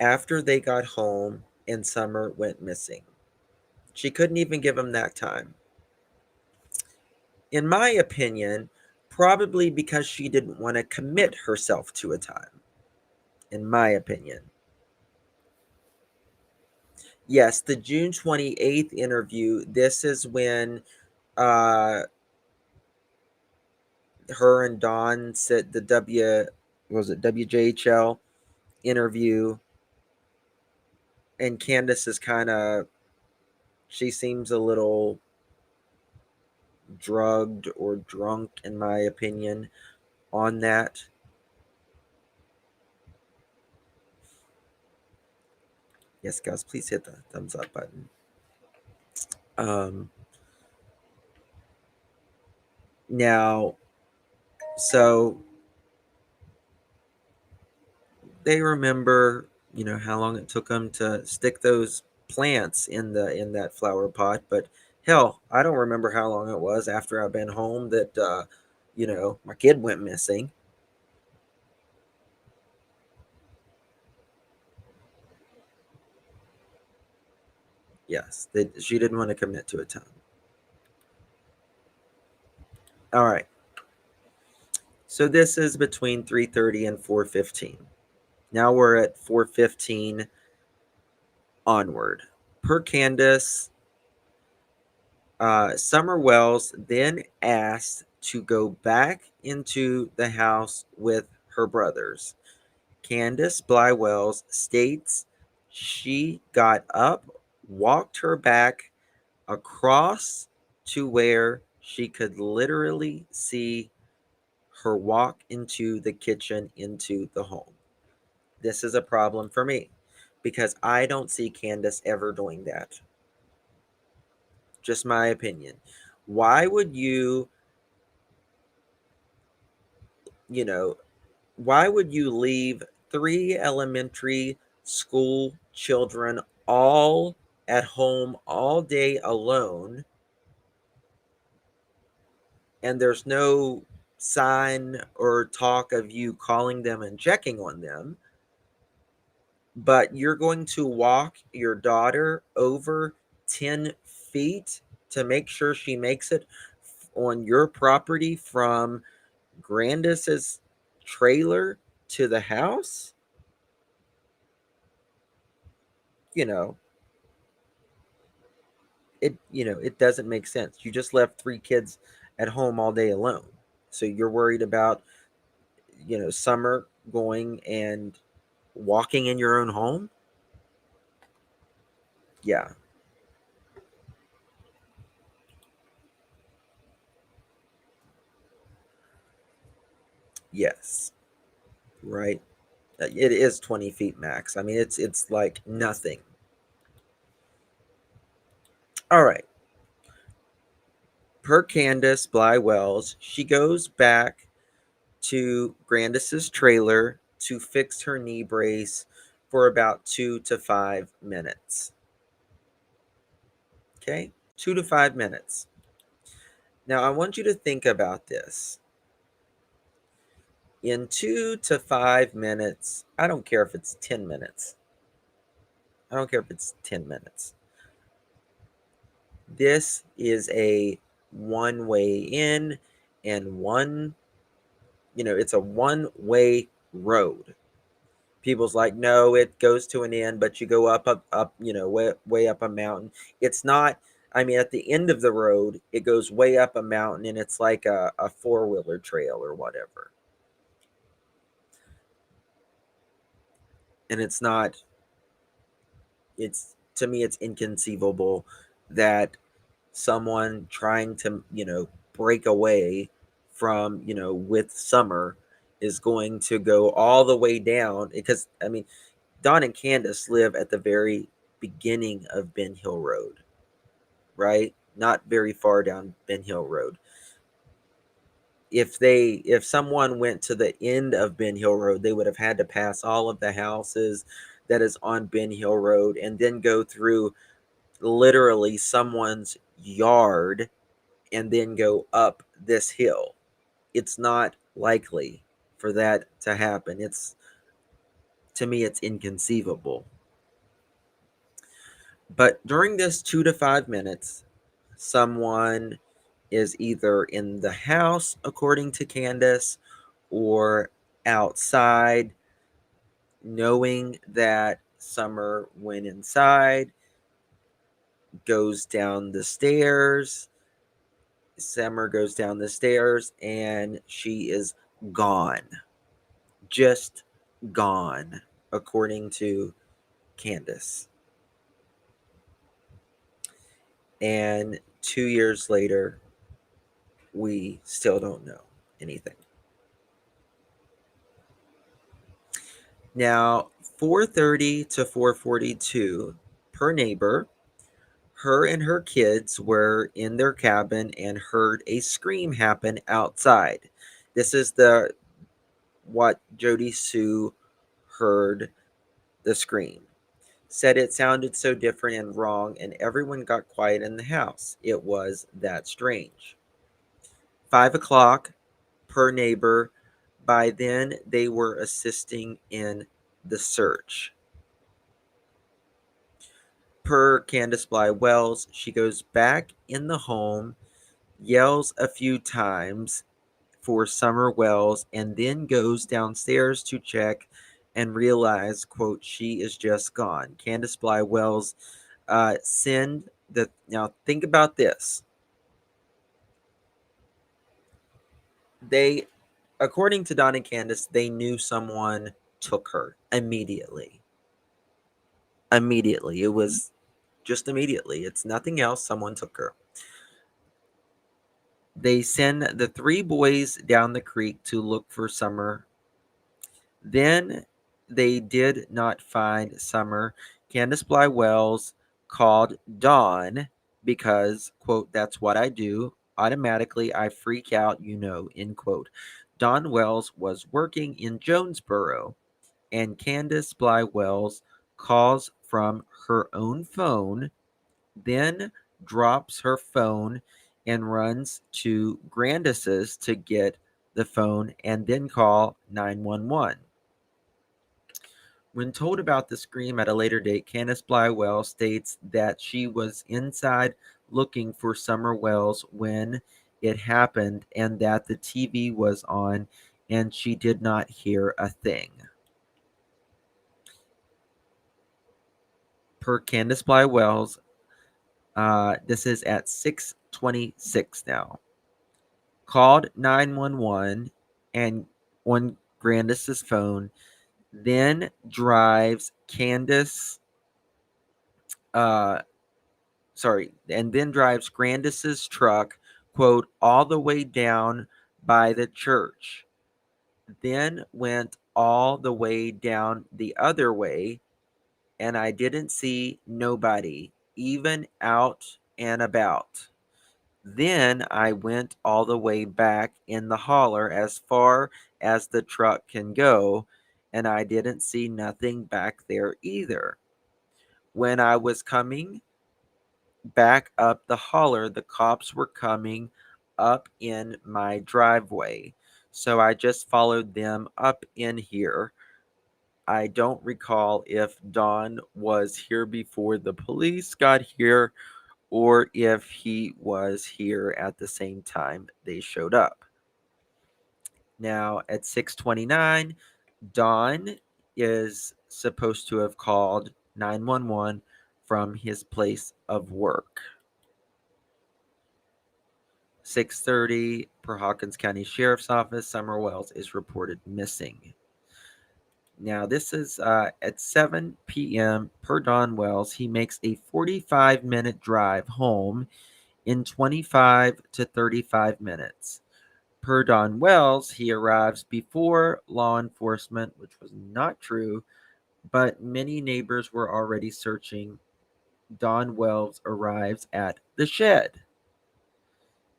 after they got home and Summer went missing. She couldn't even give him that time. In my opinion, probably because she didn't want to commit herself to a time. In my opinion. Yes, the June 28th interview, this is when uh, her and Dawn said the WJHL interview, and Candace is kind of, she seems a little drugged or drunk, in my opinion, on that. Yes, guys, please hit the thumbs up button. Now, so they remember, how long it took them to stick those plants in that flower pot, but hell, I don't remember how long it was after I've been home that my kid went missing. Yes, she didn't want to commit to a time. All right. So this is between 3:30 and 4:15. Now we're at 4:15 onward. Per Candace, Summer Wells then asked to go back into the house with her brothers. Candace Bly Wells states she got up, walked her back across to where she could literally see her walk into the kitchen, into the home. This is a problem for me because I don't see Candace ever doing that. Just my opinion. Why would you know, why would you leave 3 elementary school children all at home all day alone, and there's no sign or talk of you calling them and checking on them, but you're going to walk your daughter over 10 feet to make sure she makes it on your property from Grandis's trailer to the house? You know, it doesn't make sense. You just left 3 kids at home all day alone. So you're worried about, Summer going and walking in your own home? Yeah. Yes. Right. It is 20 feet max. I mean, it's like nothing. All right. Per Candace Bly Wells, she goes back to Grandis's trailer to fix her knee brace for about 2 to 5 minutes. Okay? 2 to 5 minutes. Now, I want you to think about this. In 2 to 5 minutes, I don't care if it's 10 minutes. I don't care if it's 10 minutes. This is a one way in and it's a one-way road. People's like, no, it goes to an end, but you go up, way up a mountain. It's not, I mean, at the end of the road, it goes way up a mountain and it's like a four-wheeler trail or whatever. And it's not, to me, it's inconceivable that someone trying to, break away from, with Summer is going to go all the way down. Because, I mean, Don and Candace live at the very beginning of Ben Hill Road, right? Not very far down Ben Hill Road. if someone went to the end of Ben Hill Road, they would have had to pass all of the houses that is on Ben Hill Road and then go through literally someone's yard and then go up this hill. It's not likely for that to happen. It's, to me, it's inconceivable. But during this 2 to 5 minutes, someone is either in the house, according to Candace, or outside, knowing that Summer went inside, goes down the stairs. Summer goes down the stairs and she is gone. Just gone, according to Candace. And 2 years later, we still don't know anything. Now, 4:30 to 4:42 per neighbor, her and her kids were in their cabin and heard a scream happen outside. This is the what Jody Sue heard the scream. Said it sounded so different and wrong, and everyone got quiet in the house. It was that strange. 5 o'clock per neighbor. By then, they were assisting in the search. Per Candace Bly Wells, she goes back in the home, yells a few times for Summer Wells, and then goes downstairs to check and realize, quote, she is just gone. Candace Bly Wells send the, now think about this. They, according to Don and Candace, they knew someone took her immediately. Immediately. It was just immediately. It's nothing else. Someone took her. They send the 3 boys down the creek to look for Summer. Then they did not find Summer. Candace Bly Wells called Dawn because, quote, that's what I do. Automatically, I freak out, end quote. Dawn Wells was working in Jonesboro, and Candace Bly Wells calls from her own phone, then drops her phone and runs to Grandis's to get the phone and then call 911. When told about the scream at a later date, Candace Bly Wells states that she was inside looking for Summer Wells when it happened and that the TV was on and she did not hear a thing. Per Candace Bly Wells, this is at 6:26 now. Called 911 and on Grandis's phone, then drives Candace and then drives Grandis's truck, quote, all the way down by the church. Then went all the way down the other way, and I didn't see nobody, even out and about. Then I went all the way back in the holler as far as the truck can go, and I didn't see nothing back there either. When I was coming back up the holler, the cops were coming up in my driveway. So I just followed them up in here. I don't recall if Don was here before the police got here or if he was here at the same time they showed up. Now at 6:29, Don is supposed to have called 911 from his place of work. 6:30 per Hawkins County Sheriff's Office, Summer Wells is reported missing. Now, this is at 7 p.m. per Don Wells. He makes a 45-minute drive home in 25 to 35 minutes. Per Don Wells, he arrives before law enforcement, which was not true, but many neighbors were already searching. Don Wells arrives at the shed.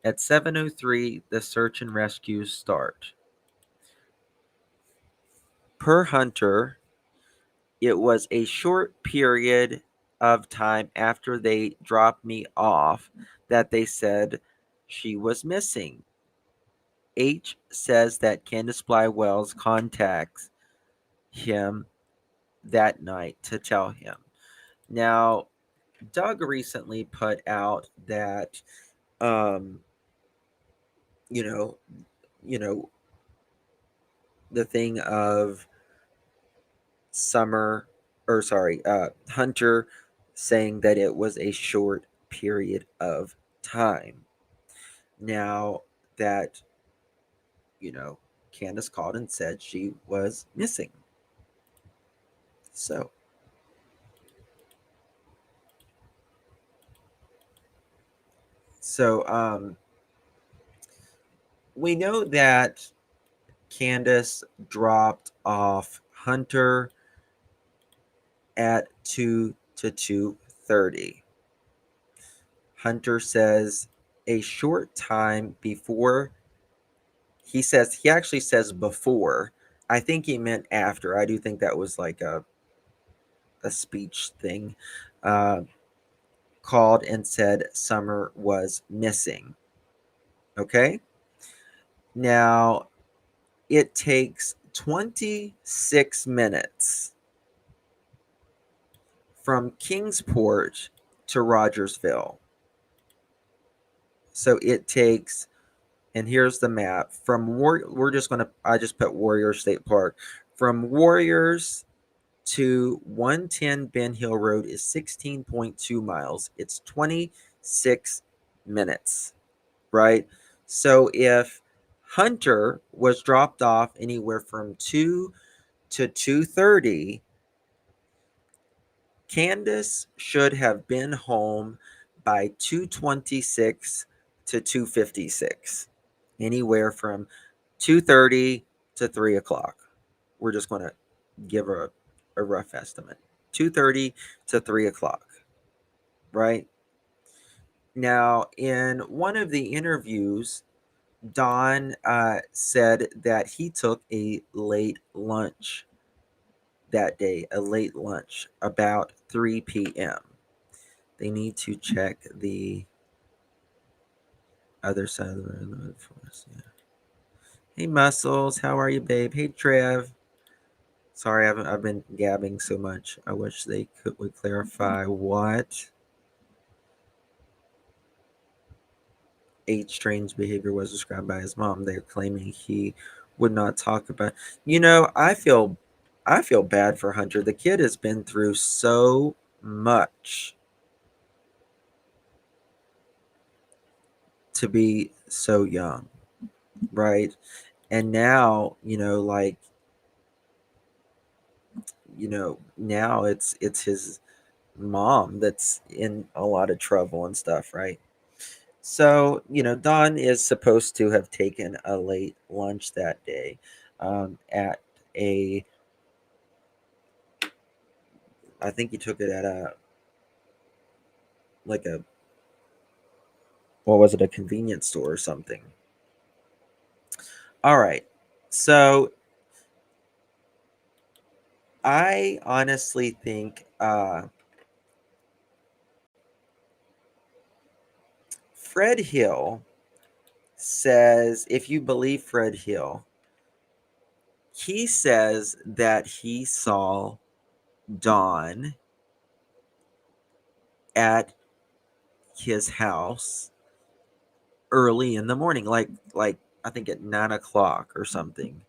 At 7:03, the search and rescue start. Per Hunter, it was a short period of time after they dropped me off that they said she was missing. H says that Candace Bly Wells contacts him that night to tell him. Now, Doug recently put out that, um, you know, you know, the thing of Hunter saying that it was a short period of time. Now that, Candace called and said she was missing. So, so we know that Candace dropped off Hunter at 2 to 2:30. Hunter says a short time before. He actually says before. I think he meant after. I do think that was like a speech thing. Uh, Called and said Summer was missing. Okay? Now, it takes 26 minutes from Kingsport to Rogersville. So it takes, and here's the map from I just put Warrior State Park. From Warriors to 110 Ben Hill Road is 16.2 miles. It's 26 minutes, right? So if Hunter was dropped off anywhere from 2 to 2:30, Candace should have been home by 2:26 to 2:56. Anywhere from 2:30 to 3 o'clock. We're just going to give a rough estimate. 2:30 to 3 o'clock, right? Now, in one of the interviews, Don said that he took a late lunch that day, about 3 p.m. They need to check the other side of the road for us. Yeah. Hey, Muscles, how are you, babe? Hey, Trev. Sorry, I've been gabbing so much. I wish they would clarify what H. Strange's behavior was described by his mom. They're claiming he would not talk about. I feel bad for Hunter. The kid has been through so much to be so young, right? And now, now it's his mom that's in a lot of trouble and stuff, right? So, Don is supposed to have taken a late lunch that day, at a, I think he took it at like a, what was it, a convenience store or something. All right. So I honestly think Fred Hill says, if you believe Fred Hill, he says that he saw Dawn at his house early in the morning, like I think at 9 o'clock or something.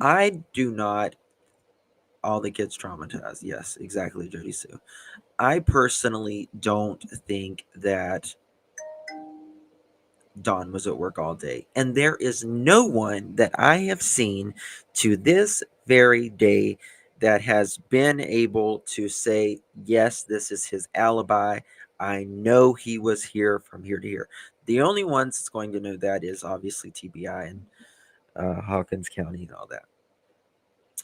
I do not. All the kids traumatized. Yes, exactly, Jody Sue. I personally don't think that Dawn was at work all day. And there is no one that I have seen to this very day that has been able to say, yes, this is his alibi. I know he was here from here to here. The only ones that's going to know that is obviously TBI and Hawkins County and all that.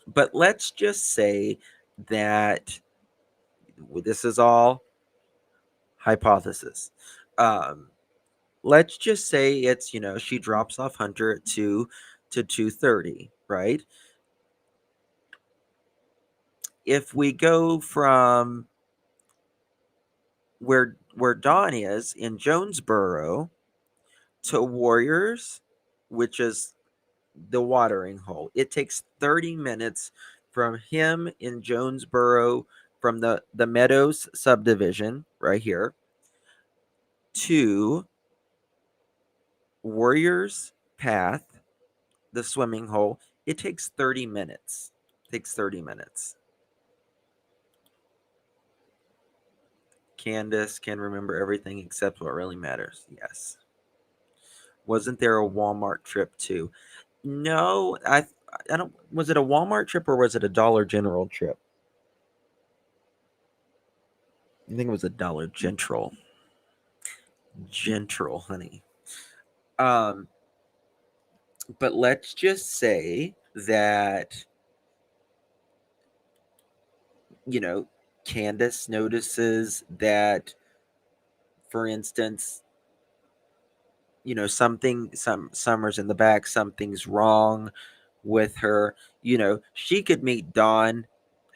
But let's just say that this is all hypothesis. Um, let's just say it's, she drops off Hunter at 2 to 2:30, right? If we go from where Dawn is in Jonesboro to Warriors, which is the watering hole, it takes 30 minutes from him in Jonesboro, from the Meadows subdivision right here, to Warriors Path, the swimming hole. It takes 30 minutes. It takes 30 minutes. Candace can remember everything except what really matters. Yes. Wasn't there a Walmart trip too? No, I don't. Was it a Walmart trip or was it a Dollar General trip? I think it was a Dollar General. General, honey. Um, but let's just say that, you know, Candace notices that, for instance, some Summer's in the back, something's wrong with her. She could meet Dawn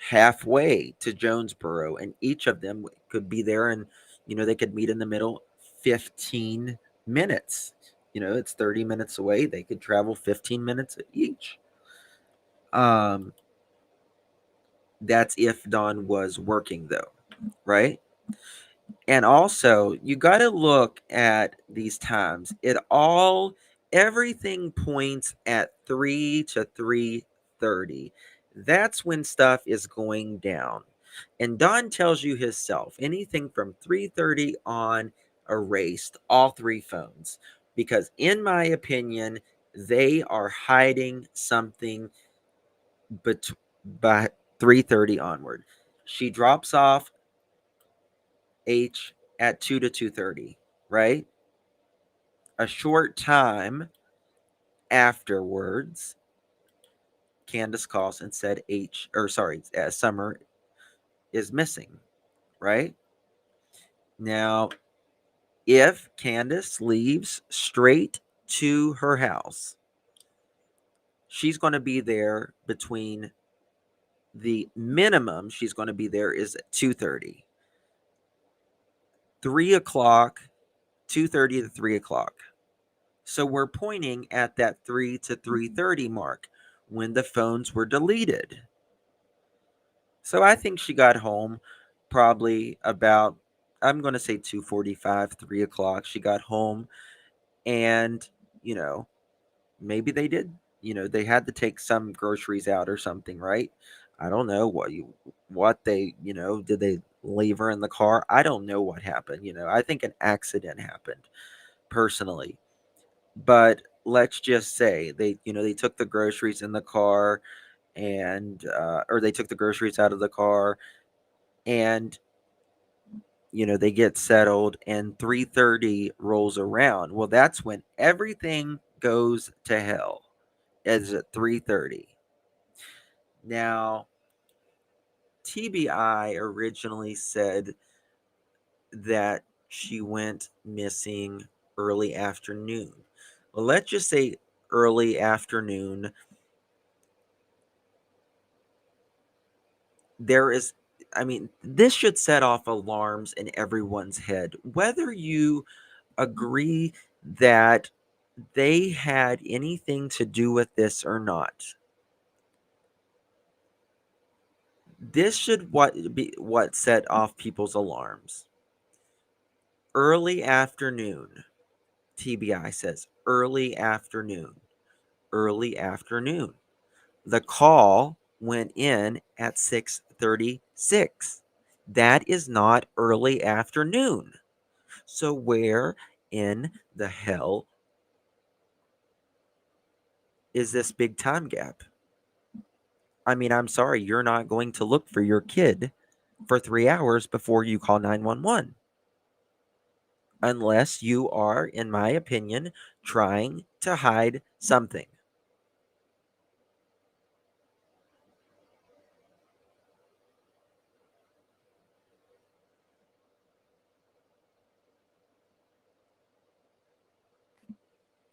halfway to Jonesboro, and each of them could be there, and they could meet in the middle. 15 minutes. It's 30 minutes away. They could travel 15 minutes each. um that's if Dawn was working, though, right? And also, you got to look at these times. Everything points at 3 to 3:30. That's when stuff is going down. And Don tells you himself, anything from 3:30 on erased all three phones, because in my opinion, they are hiding something by 3:30 onward. She drops off H at 2 to 2:30, right? A short time afterwards, Candace calls and said Summer is missing, right? Now, if Candace leaves straight to her house, she's going to be there between the minimum she's going to be there is at 2:30. 3 o'clock, 2:30 to 3 o'clock. So we're pointing at that 3 to 3:30 mark when the phones were deleted. So I think she got home probably about, I'm going to say 2:45, 3 o'clock. She got home, and, you know, maybe they had to take some groceries out or something, right? I don't know did they leave her in the car? I don't know what happened. I think an accident happened, personally. But let's just say they took the groceries in the car, and or they took the groceries out of the car, and they get settled, and 3:30 rolls around. Well, that's when everything goes to hell. Is at 3:30. Now, TBI originally said that she went missing early afternoon. Well, let's just say early afternoon. There is, I mean, this should set off alarms in everyone's head, whether you agree that they had anything to do with this or not. This should be what set off people's alarms. Early afternoon. TBI says early afternoon. Early afternoon. The call went in at 6:36. That is not early afternoon. So where in the hell is this big time gap? I mean, I'm sorry, you're not going to look for your kid for 3 hours before you call 911. Unless you are, in my opinion, trying to hide something.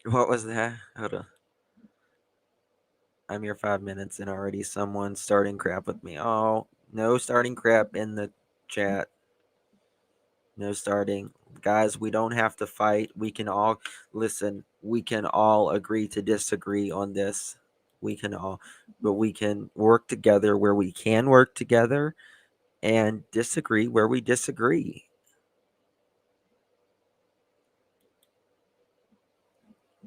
What was that? Hold on. I'm here 5 minutes and already someone's starting crap with me. Oh, no starting crap in the chat. No starting. Guys, we don't have to fight. We can all listen. We can all agree to disagree on this. We can all, but we can work together where we can work together and disagree where we disagree.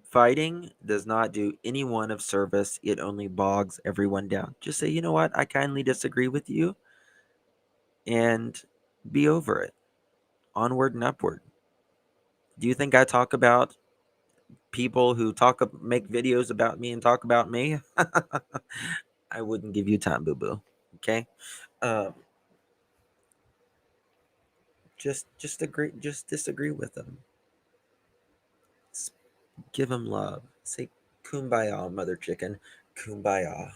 Fighting does not do anyone of service. It only bogs everyone down. Just say, you know what? I kindly disagree with you and be over it. Onward and upward. Do you think I talk about people who make videos about me and talk about me? I wouldn't give you time, boo boo. Okay? Um, just disagree with them. Give them love. Say kumbaya, mother chicken. Kumbaya.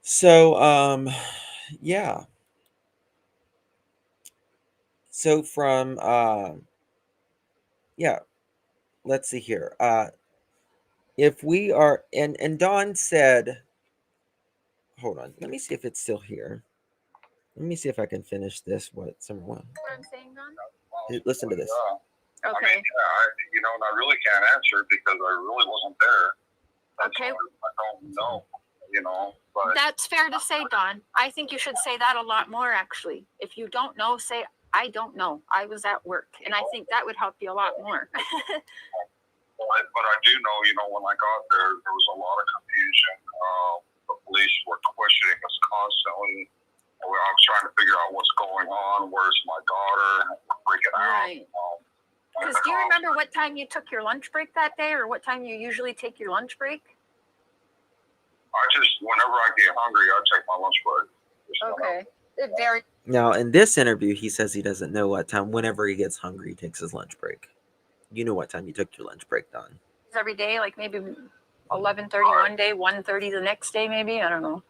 So, yeah. So from yeah, let's see here. If we are and Dawn said, hold on, let me see if it's still here. Let me see if I can finish this. What summer one? What I'm saying, Don? Listen to this. Okay. I mean, and I really can't answer because I really wasn't there. Okay. I don't know, but That's fair to say, Don. I think you should say that a lot more, actually. If you don't know, say, I don't know. I was at work. And I think that would help you a lot more. but I do know, when I got there was a lot of confusion. The police were questioning us constantly. I was trying to figure out what's going on. Where's my daughter? Freaking out. Right. Because do you remember what time you took your lunch break that day, or what time you usually take your lunch break? Whenever I get hungry, I take my lunch break. Okay. Very. Now, in this interview, he says he doesn't know what time. Whenever he gets hungry, he takes his lunch break. You know what time you took your lunch break, Don? Every day, like maybe 11:30 one day, 1:30 the next day, maybe. I don't know.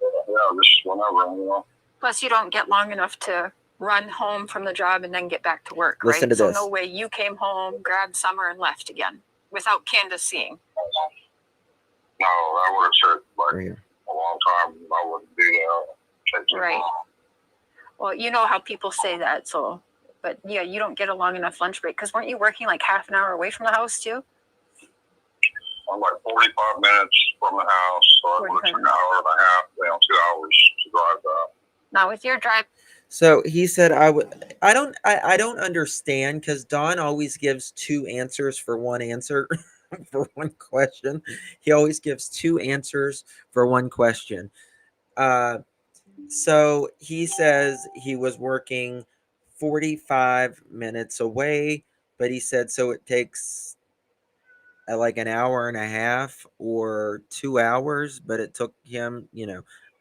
Yeah, just whenever. Plus, you don't get long enough to run home from the job and then get back to work, Listen right? to So this. no way you came home, grabbed Summer, and left again without Candace seeing. No, I would have said Right here. a long time. I wouldn't do that. Right. Well, you know how people say that, so. But yeah, you don't get a long enough lunch break because weren't you working like half an hour away from the house too? I'm like 45 minutes from the house, so it took an hour and a half, 2 hours to drive that. Now with your drive. So he said, I don't understand because Don always gives two answers for one answer for one question. He always gives two answers for one question. So he says he was working 45 minutes away, but he said so it takes like an hour and a half or 2 hours, but it took him,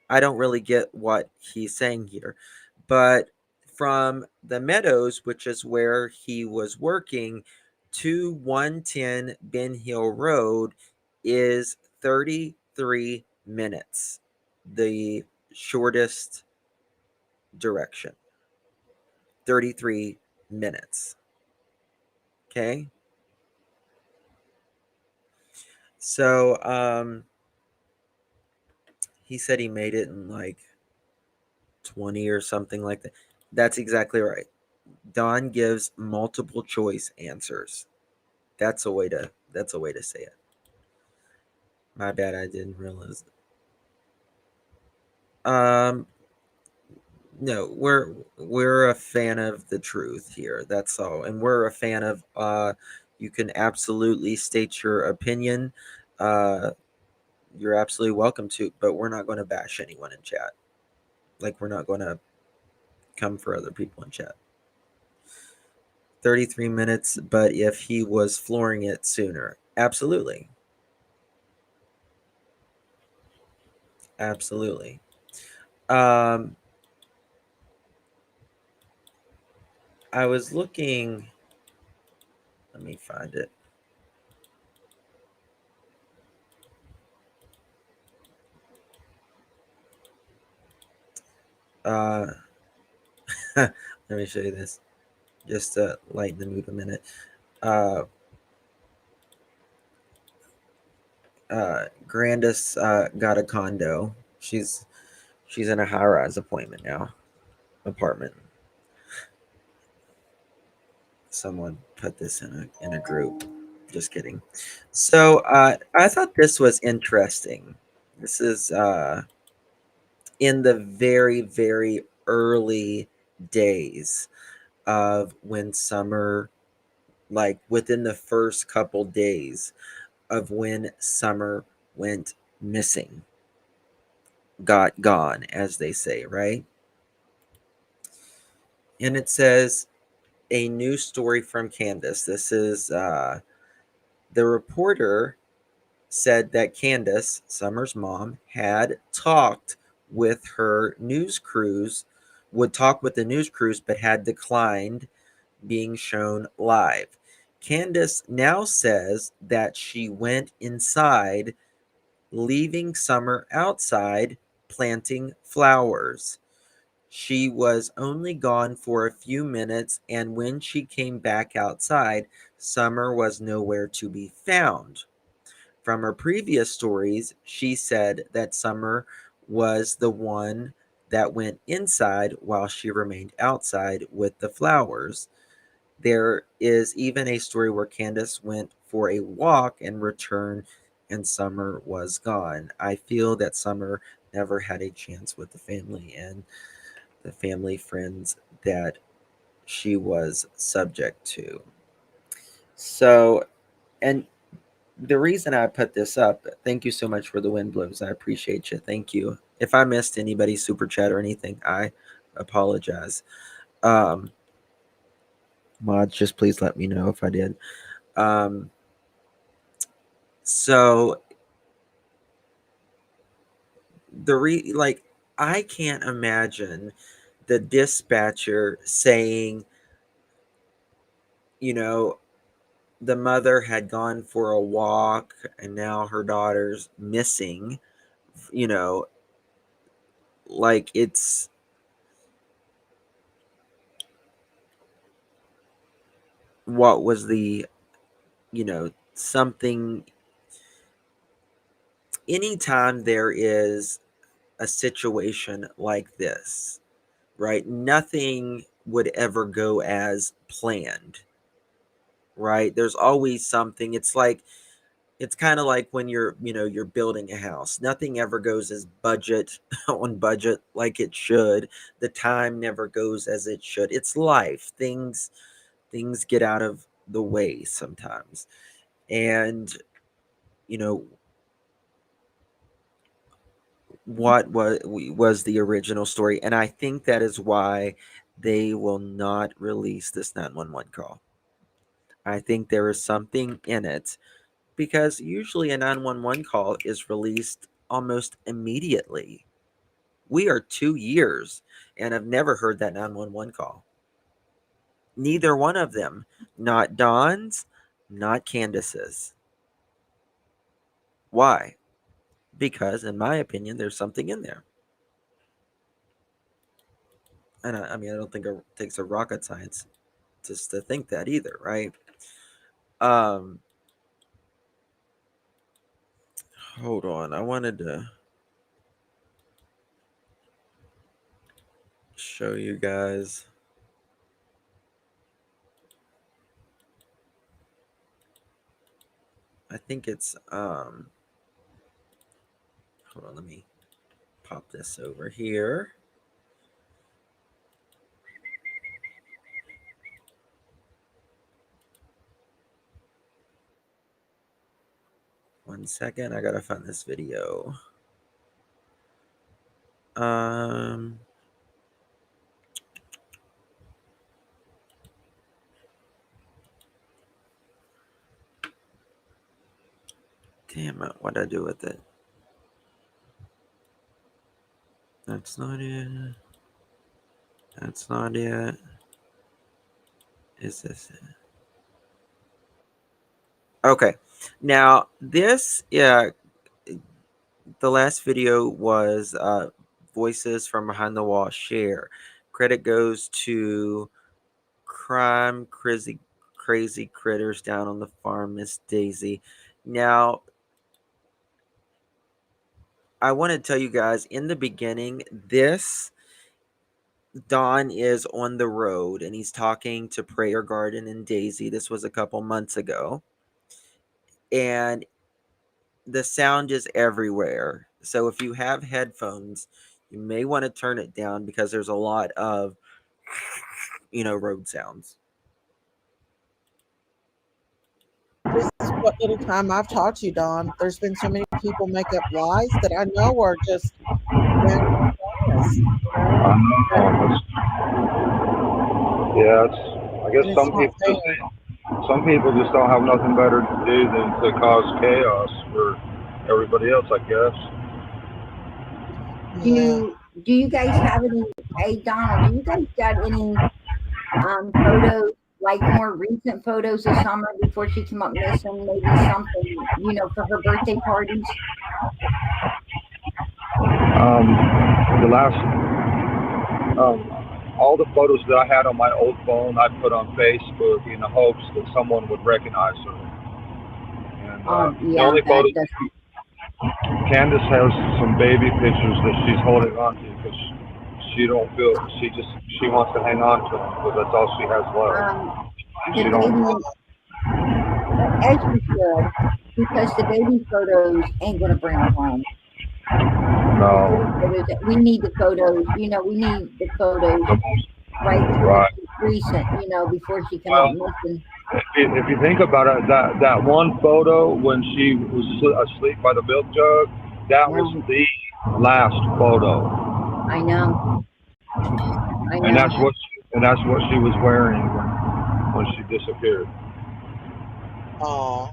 I don't really get what he's saying here. But from the Meadows, which is where he was working, to 110 Ben Hill Road is 33 minutes, the shortest direction. 33 minutes. Okay. So he said he made it in like 20 or something like that. That's exactly right. Don gives multiple choice answers. That's a way to say it. My bad, I didn't realize. No, we're a fan of the truth here. That's all. And we're a fan of you can absolutely state your opinion. You're absolutely welcome to, but we're not going to bash anyone in chat. Like we're not going to come for other people in chat. 33 minutes, but if he was flooring it sooner, absolutely. Absolutely. I was looking, let me find it. Let me show you this just to lighten the mood a minute. Grandis got a condo. She's in a high-rise apartment. Someone put this in a group. Just kidding. So I thought this was interesting. This is in the very, very early days of when Summer, like within the first couple days of when Summer went missing, got gone, as they say, right? And it says a news story from Candace. This is the reporter said that Candace, Summer's mom, had talked with her news crews, would talk with the news crews, but had declined being shown live. Candace now says that she went inside, leaving Summer outside planting flowers. She was only gone for a few minutes, and when she came back outside, Summer was nowhere to be found. From her previous stories, she said that Summer was the one that went inside while she remained outside with the flowers. There is even a story where Candace went for a walk and returned, and Summer was gone. I feel that Summer never had a chance with the family and the family friends that she was subject to. So, and the reason I put this up, thank you so much for the wind blows. I appreciate you. Thank you. If I missed anybody's super chat or anything, I apologize. Um, Mods, just please let me know if I did. Um, so like I can't imagine the dispatcher saying, you know, the mother had gone for a walk and now her daughter's missing, you know, like it's what was the, something. Anytime there is a situation like this, right, nothing would ever go as planned, right? There's always something. It's kind of like when you're building a house. Nothing ever goes as budget on budget like it should. The time never goes as it should. It's life. Things get out of the way sometimes. And you know what was the original story, and I think that is why they will not release this 911 call. I think there is something in it, because usually a 911 call is released almost immediately. We are 2 years and have never heard that 911 call. Neither one of them. Not Dawn's, not Candace's. Why? Because, in my opinion, there's something in there. And I mean, I don't think it takes a rocket science just to think that either, right? Um, Hold on. I wanted to show you guys. I think it's hold on, let me pop this over here. One second, I gotta find this video. Um Damn it, what'd I do with it? That's not it. That's not it. Is this it? Okay. Now this, yeah, the last video was Voices from Behind the Wall Share. Credit goes to Crazy Critters Down on the Farm, Miss Daisy. Now, I want to tell you guys in the beginning, this Don is on the road and he's talking to Prayer Garden and Daisy. This was a couple months ago. And the sound is everywhere. So if you have headphones, you may want to turn it down because there's a lot of, road sounds. This is what little time I've taught you, Don. There's been so many people make up lies that I know are just downright lies. I know. Yeah, I guess And it's not fair. some people just don't have nothing better to do than to cause chaos for everybody else, I guess. Yeah. Do you guys have any? Hey, Donald, do you guys got any photos, like more recent photos of Summer before she came up missing? Maybe something, for her birthday parties. The last, all the photos that I had on my old phone, I put on Facebook in the hopes that someone would recognize her. And the Yeah, only photos, that's Candace has some baby pictures that she's holding on to because she wants to hang on to them because that's all she has left. the baby, as you should, because the baby photos ain't gonna bring her home. No. We need the photos. We need the photos right recent. Before she came up missing. If you think about it, that one photo when she was asleep by the milk jug, that was the last photo. I know. And that's what she was wearing when she disappeared. Oh.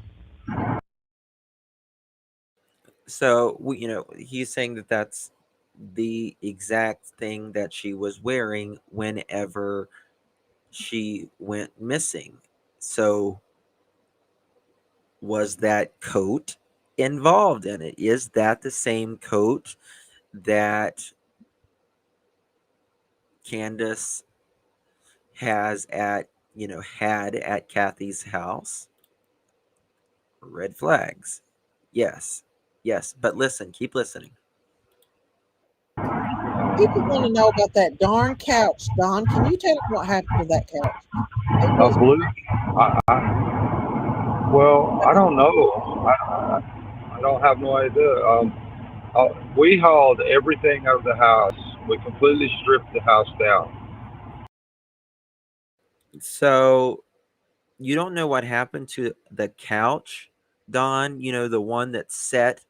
So, he's saying that that's the exact thing that she was wearing whenever she went missing. So, was that coat involved in it? Is that the same coat that Candace had at Kathy's house? Red flags. Yes. But listen, keep listening. People want to know about that darn couch, Don. Can you tell them what happened to that couch? I believe. I don't know. I don't have no idea. We hauled everything out of the house. We completely stripped the house down. So you don't know what happened to the couch, Don? The one that set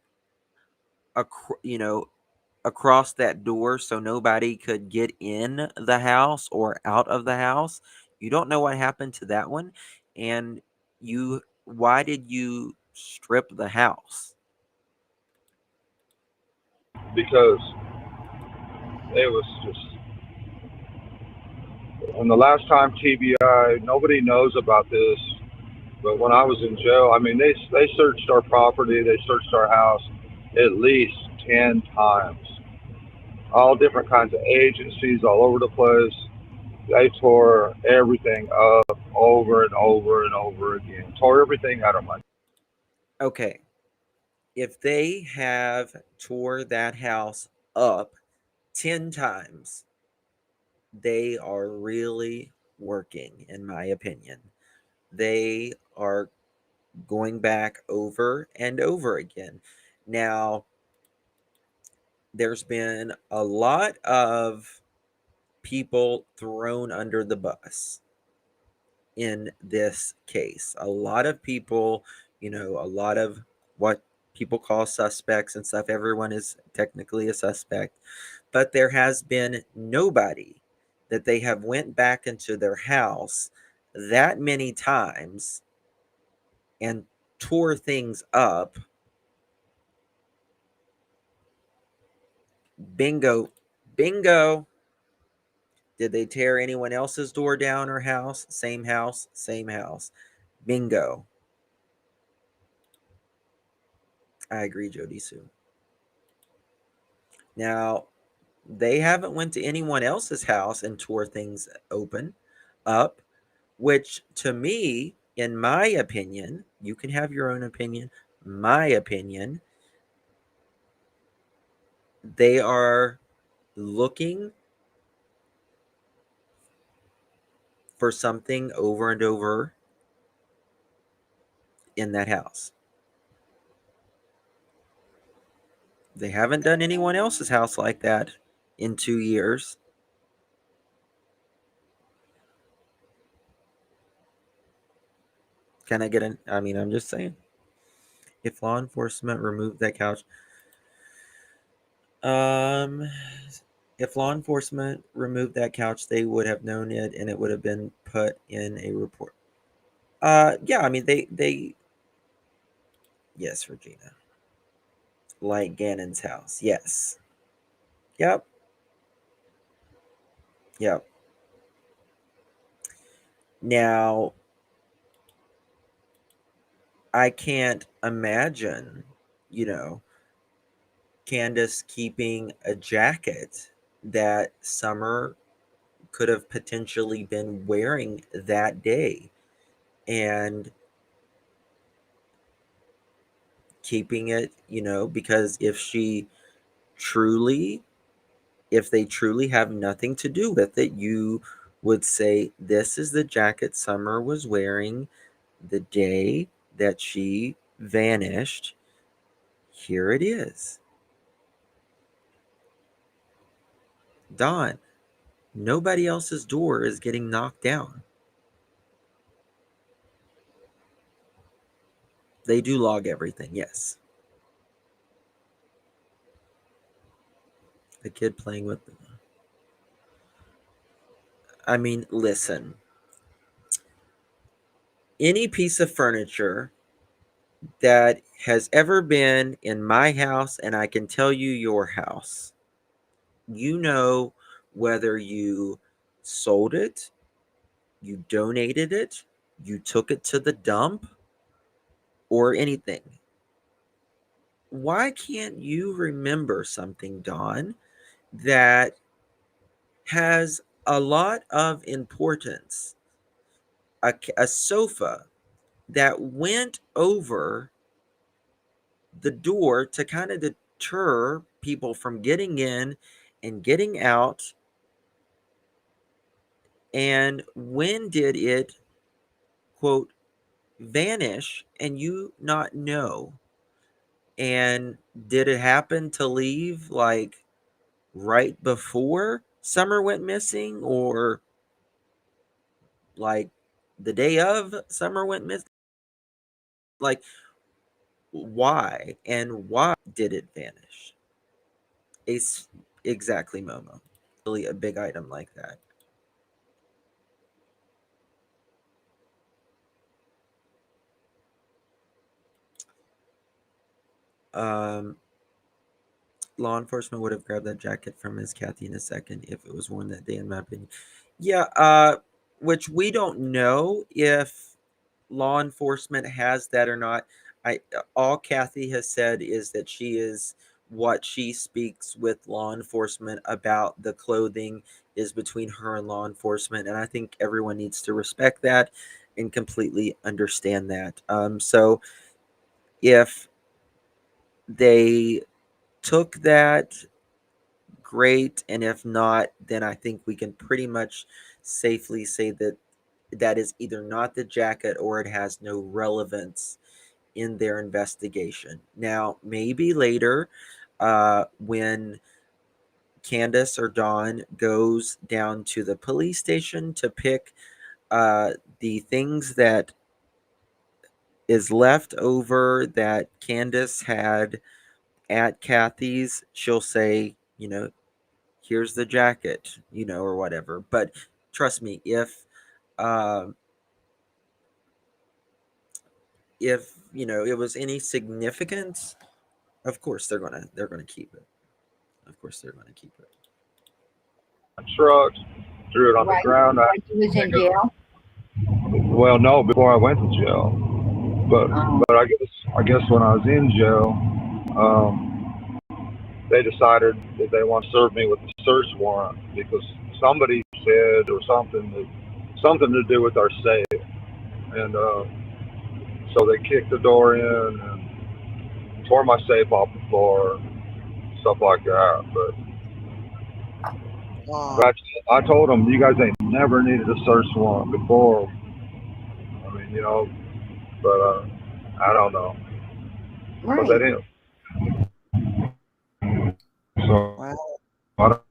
across that door so nobody could get in the house or out of the house. You don't know what happened to that one. And why did you strip the house? Because it was just. And the last time TBI, nobody knows about this, but when I was in jail, I mean, they searched our property, they searched our house at least 10 times. All different kinds of agencies all over the place. They tore everything up over and over and over again. Tore everything out of my. Okay. If they have tore that house up 10 times, they are really working, in my opinion. They are going back over and over again. Now, there's been a lot of people thrown under the bus in this case. A lot of people, a lot of what people call suspects and stuff. Everyone is technically a suspect, but there has been nobody that they have went back into their house that many times and tore things up. Bingo. Did they tear anyone else's door down or house? Same house, same house. Bingo. I agree, Jody Sue. Now, they haven't went to anyone else's house and tore things up, which to me, in my opinion, you can have your own opinion. My opinion, They are looking for something over and over in that house. They haven't done anyone else's house like that in 2 years. Can I get an? I mean, I'm just saying. If law enforcement removed that couch, um, if law enforcement removed that couch, they would have known it, and it would have been put in a report. Yeah, I mean, they, yes, Regina, like Gannon's house, yes, yep, yep. Now, I can't imagine, you know, Candace keeping a jacket that Summer could have potentially been wearing that day and keeping it, because if they truly have nothing to do with it, you would say, this is the jacket Summer was wearing the day that she vanished. Here it is. Dawn, nobody else's door is getting knocked down. They do log everything, yes. The kid playing with them. I mean, listen. Any piece of furniture that has ever been in my house, and I can tell you your house, whether you sold it, you donated it, you took it to the dump, or anything. Why can't you remember something, Dawn, that has a lot of importance? A sofa that went over the door to kind of deter people from getting in and getting out. And when did it, quote, vanish and you not know? And did it happen to leave like right before Summer went missing, or like the day of Summer went missing? Like, why and why did it vanish? Exactly, Momo. Really a big item like that. Law enforcement would have grabbed that jacket from Miss Kathy in a second if it was worn that day, in my opinion. Yeah, which we don't know if law enforcement has that or not. All Kathy has said is that what she speaks with law enforcement about the clothing is between her and law enforcement, and I think everyone needs to respect that and completely understand that. So if they took that, great, and if not, then I think we can pretty much safely say that that is either not the jacket or it has no relevance in their investigation. Now, maybe later, when Candace or Dawn goes down to the police station to pick the things that is left over that Candace had at Kathy's, she'll say, here's the jacket, or whatever. But trust me, um, if it was any significance, of course they're gonna keep it. Of course they're gonna keep it. Trucks, threw it on the Right. ground. Like he was in jail. Well, no, before I went to jail, but Oh. but I guess when I was in jail, they decided that they want to serve me with a search warrant because somebody said or something to do with our safe, and so they kicked the door in and tore my safe off the floor. stuff like that. But Wow. I told them, you guys ain't never needed a search warrant before. I mean, but I don't know. But they Right. didn't. So Wow. I don't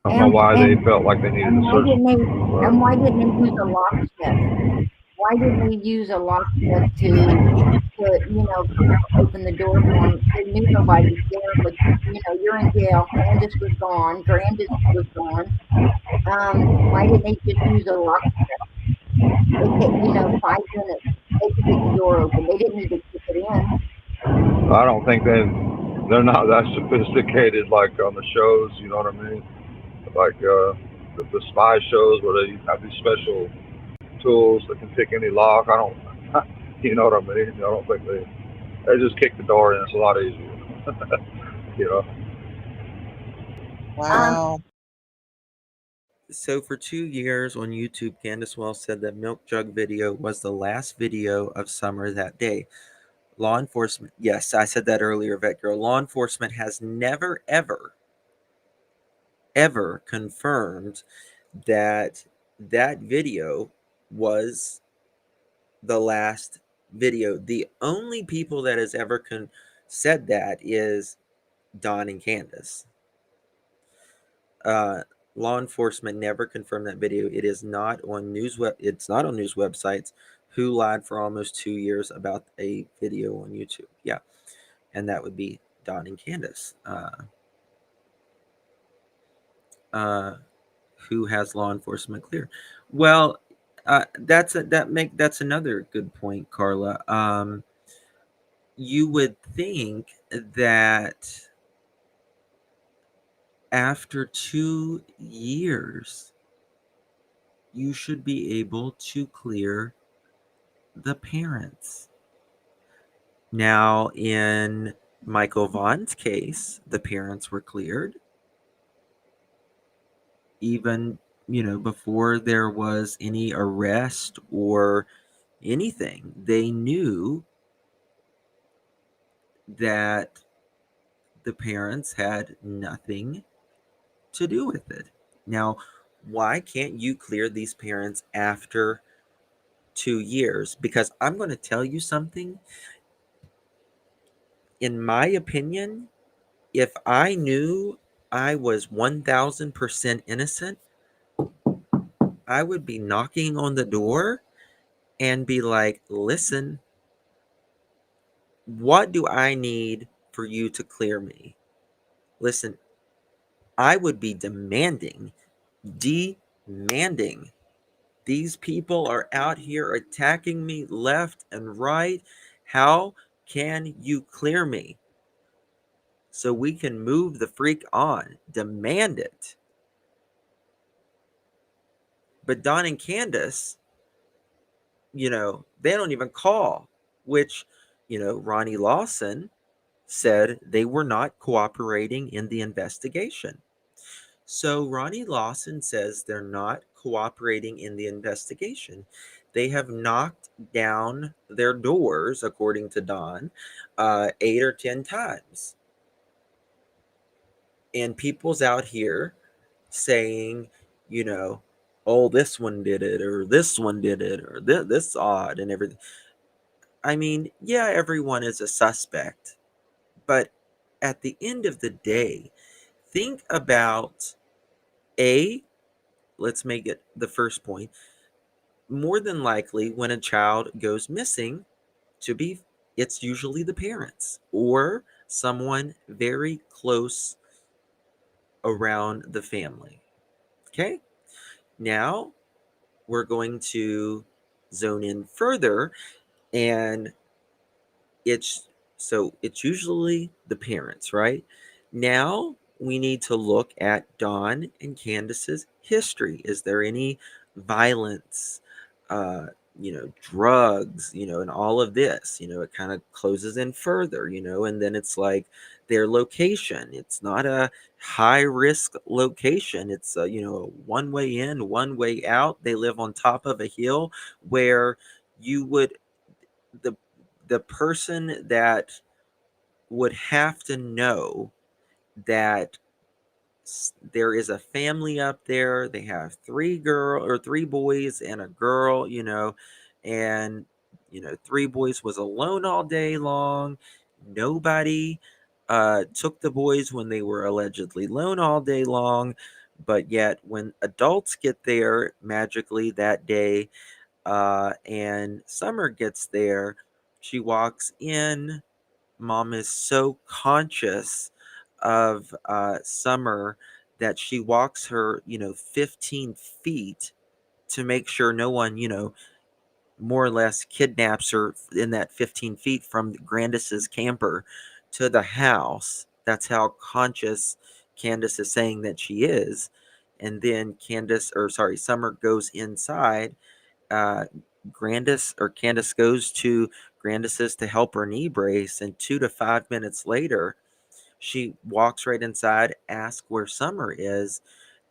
know And why they and felt like they needed and a why search didn't they and warrant. why didn't they use a locksmith? Why didn't they use a locksmith to open the door for them? They knew nobody was there, but you're in jail. Candace was gone. Grandis was gone. Why didn't they just use a locksmith? They take 5 minutes. They could get the door open. They didn't need to kick it in. I don't think they're not that sophisticated like on the shows. You know what I mean? Like the spy shows where they have these special tools that can pick any lock. I don't. You know what I mean? I don't think they just kick the door in. It's a lot easier. you know. Um, Wow. So for 2 years on YouTube, Candace Wells said that Milk Jug video was the last video of summer that day. Law enforcement, yes, I said that earlier, Vet Girl. Law enforcement has never, ever confirmed that that video was the last video. The only people that has ever said that is Don and Candace. Law enforcement never confirmed that video. It is not on it's not on news websites. Who lied for almost 2 years about a video on YouTube? Yeah, and that would be Don and Candace. Who has law enforcement clear? Well, that's another good point, Carla. You would think that after 2 years, you should be able to clear the parents. Now, in Michael Vaughn's case, the parents were cleared even, before there was any arrest or anything. They knew that the parents had nothing to do with it. Now, why can't you clear these parents after 2 years? Because I'm going to tell you something. In my opinion, if I knew I was 1000% innocent, I would be knocking on the door and be like, listen, what do I need for you to clear me? Listen, I would be demanding. These people are out here attacking me left and right. How can you clear me so we can move the freak on? Demand it. But Don and Candace, they don't even call, which, Ronnie Lawson said they were not cooperating in the investigation. So Ronnie Lawson says they're not cooperating in the investigation. They have knocked down their doors, according to Don, 8 or 10 times. And people's out here saying, oh, this one did it, or this one did it, or this odd, and everything. I mean, yeah, everyone is a suspect. But at the end of the day, think about let's make it the first point. More than likely, when a child goes missing, it's usually the parents or someone very close around the family. Okay? Now we're going to zone in further, and it's it's usually the parents, right? Now we need to look at Dawn and Candace's history. Is there any violence, uh, drugs, and all of this? It kind of closes in further, and then it's like their location. It's not a high risk location. It's a one way in, one way out. They live on top of a hill where you would the person that would have to know that there is a family up there. They have three boys and a girl, and three boys was alone all day long. Nobody took the boys when they were allegedly alone all day long, but yet when adults get there magically that day, and Summer gets there, she walks in. Mom is so conscious of Summer that she walks her, 15 feet to make sure no one, more or less kidnaps her in that 15 feet from Grandis's camper to the house. That's how conscious Candace is saying that she is. And then Summer goes inside. uh, Candace goes to Grandis's to help her knee brace, and 2 to 5 minutes later, she walks right inside, asks where Summer is,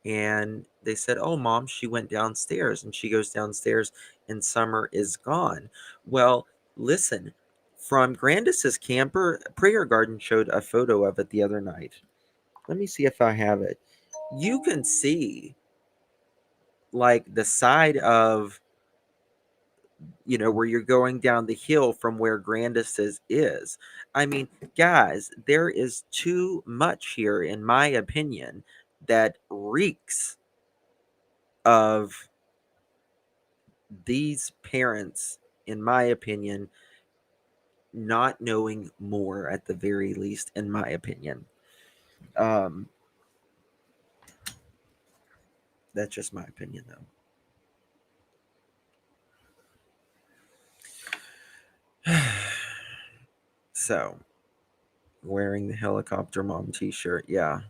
and they said, "Oh, Mom, she went downstairs." And she goes downstairs, and Summer is gone. Well, listen, from Grandis's camper, Prayer Garden showed a photo of it the other night. Let me see if I have it. You can see like the side of where you're going down the hill from where Grandis's is. I mean, guys, there is too much here, in my opinion, that reeks of these parents, in my opinion, not knowing more at the very least, in my opinion. Um, that's just my opinion, though. So, wearing the helicopter mom t-shirt, yeah.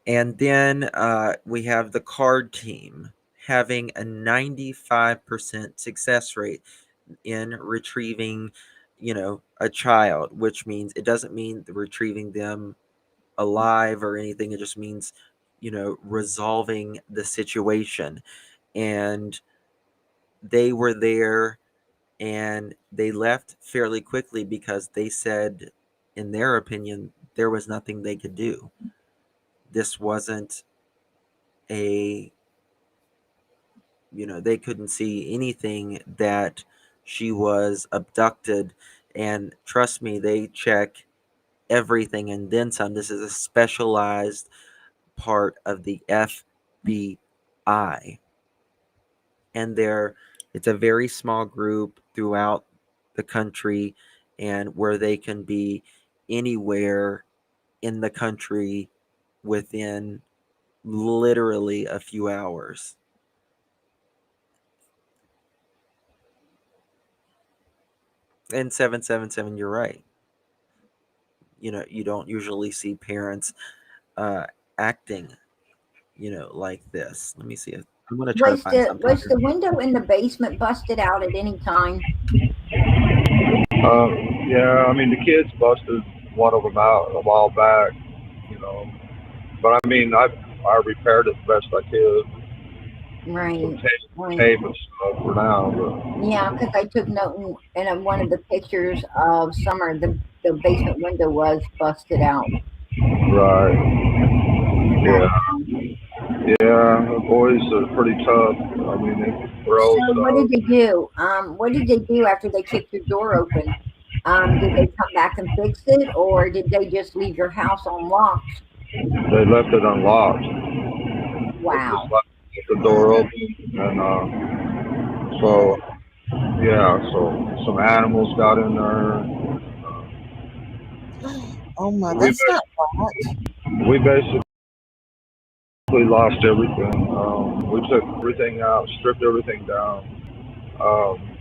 And then we have the card team having a 95% success rate in retrieving, a child, which means it doesn't mean retrieving them alive or anything. It just means, resolving the situation. And they were there and they left fairly quickly because they said, in their opinion, there was nothing they could do. This wasn't a they couldn't see anything that she was abducted. And trust me, they check everything and then some. This is a specialized part of the FBI, and it's a very small group throughout the country, and where they can be anywhere in the country within literally a few hours. And 777, you're right. You don't usually see parents acting, like this. Let me see if I'm going to try to find something Was here. the window in the basement busted out at any time? Yeah, I mean the kids busted one of them out a while back, you know. But I mean I repaired it the best I could. Some Right. Right. tape and stuff for now, but Yeah, because I took note in one of the pictures of Summer, the basement window was busted out. right. That, Yeah, yeah. The boys are pretty tough. I mean they so throw what did stuff. they do? What did they do after they kicked your door open? Did they come back and fix it, or did they just leave your house unlocked? They left it unlocked. They just Wow. left the door open, and so yeah, so some animals got in there. Oh my, We that's not right. we basically lost everything. We took everything out, stripped everything down. Um,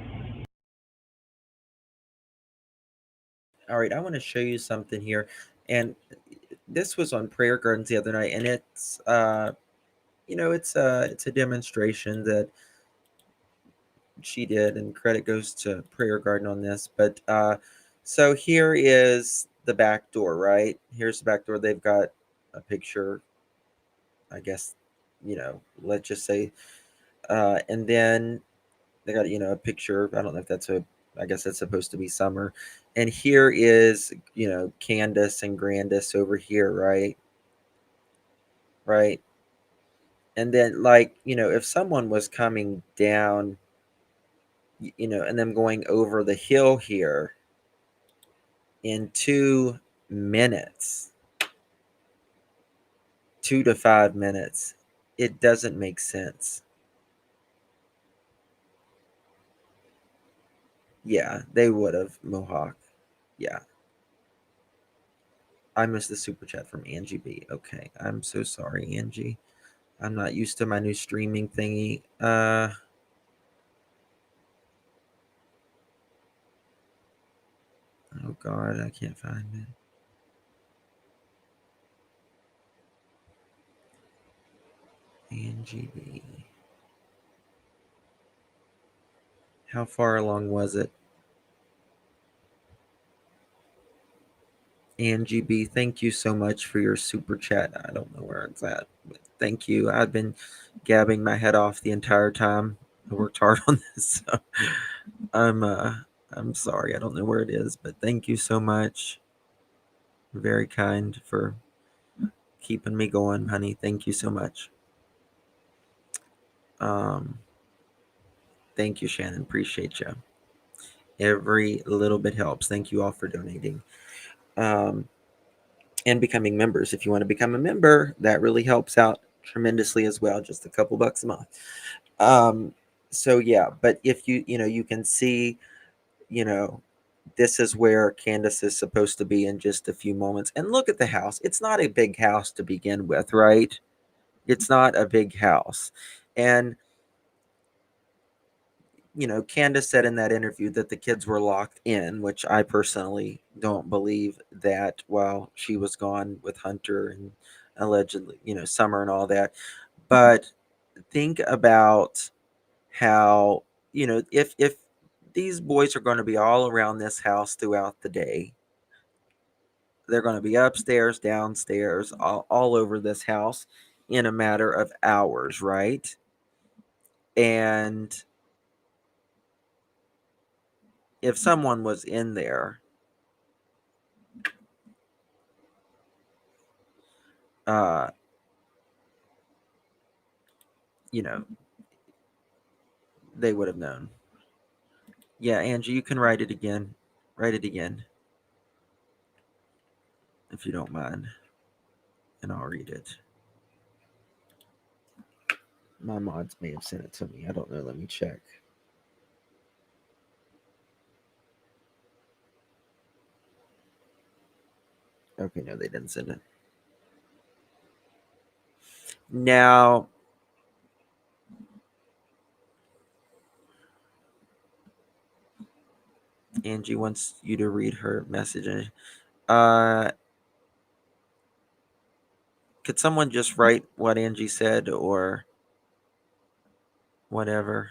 All right, I want to show you something here. And this was on Prayer Gardens the other night, and it's it's a demonstration that she did, and credit goes to Prayer Garden on this. But so here is the back door, right? Here's the back door. They've got a picture, I guess, let's just say, and then they got a picture. I don't know if that's a I guess it's supposed to be summer. And here is, Candace and Grandis over here, right? Right. And then, like, if someone was coming down, and them going over the hill here in 2 minutes, 2 to 5 minutes, it doesn't make sense. Yeah, they would have Mohawk. Yeah. I missed the super chat from Angie B. Okay, I'm so sorry, Angie. I'm not used to my new streaming thingy. Oh God, I can't find it. Angie B. How far along was it? Angie B, thank you so much for your super chat. I don't know where it's at, but thank you. I've been gabbing my head off the entire time. I worked hard on this, so I'm sorry. I don't know where it is, but thank you so much. Very kind for keeping me going, honey. Thank you so much. Thank you, Shannon. Appreciate you. Every little bit helps. Thank you all for donating. And becoming members. If you want to become a member, that really helps out tremendously as well. Just a couple bucks a month. So yeah, but if you can see, this is where Candace is supposed to be in just a few moments. And look at the house. It's not a big house to begin with, right? It's not a big house. And Candace said in that interview that the kids were locked in, which I personally don't believe that while she was gone with Hunter and allegedly, Summer and all that. But think about how, if these boys are going to be all around this house throughout the day, they're going to be upstairs, downstairs, all over this house in a matter of hours, right? And if someone was in there, uh, you know, they would have known. Yeah, Angie, you can write it again. Write it again, if you don't mind, and I'll read it. My mods may have sent it to me. I don't know. Let me check. Okay, no, they didn't send it. Now, Angie wants you to read her message. Could someone just write what Angie said or whatever?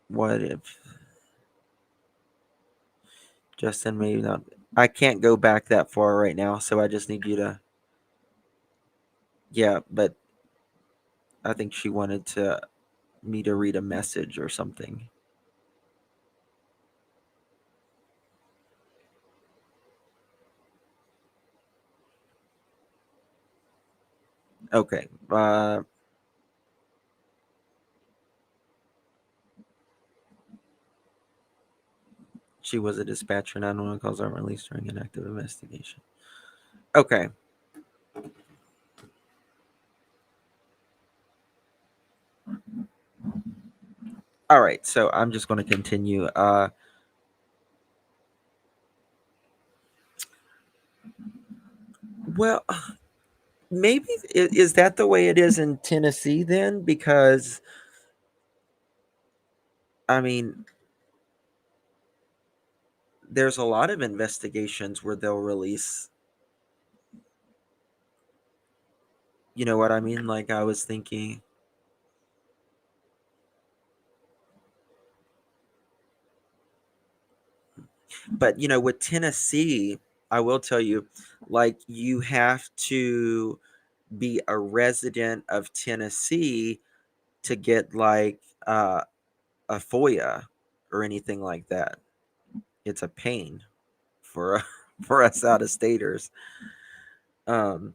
What if Justin maybe not? I can't go back that far right now, so I just need you to. Yeah, but I think she wanted me to read a message or something. Okay. She was a dispatcher. 911 calls aren't released during an active investigation. Okay. All right. So I'm just going to continue. Well, maybe is that the way it is in Tennessee then? Because I mean, there's a lot of investigations where they'll release. You know what I mean? Like I was thinking. But with Tennessee, I will tell you, like, you have to be a resident of Tennessee to get like a FOIA or anything like that. It's a pain for for us out of staters. Um,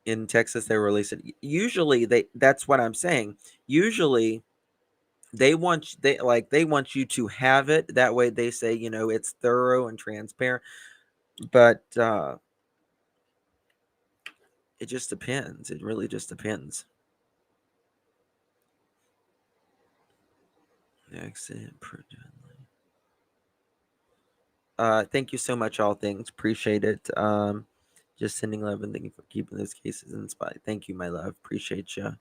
in Texas, they release it. Usually, that's what I'm saying. Usually, they want you to have it. That way, they say it's thorough and transparent. But it just depends. It really just depends. Accident. Thank you so much, all things. Appreciate it. Just sending love and thank you for keeping those cases in spot. Thank you, my love. Appreciate you.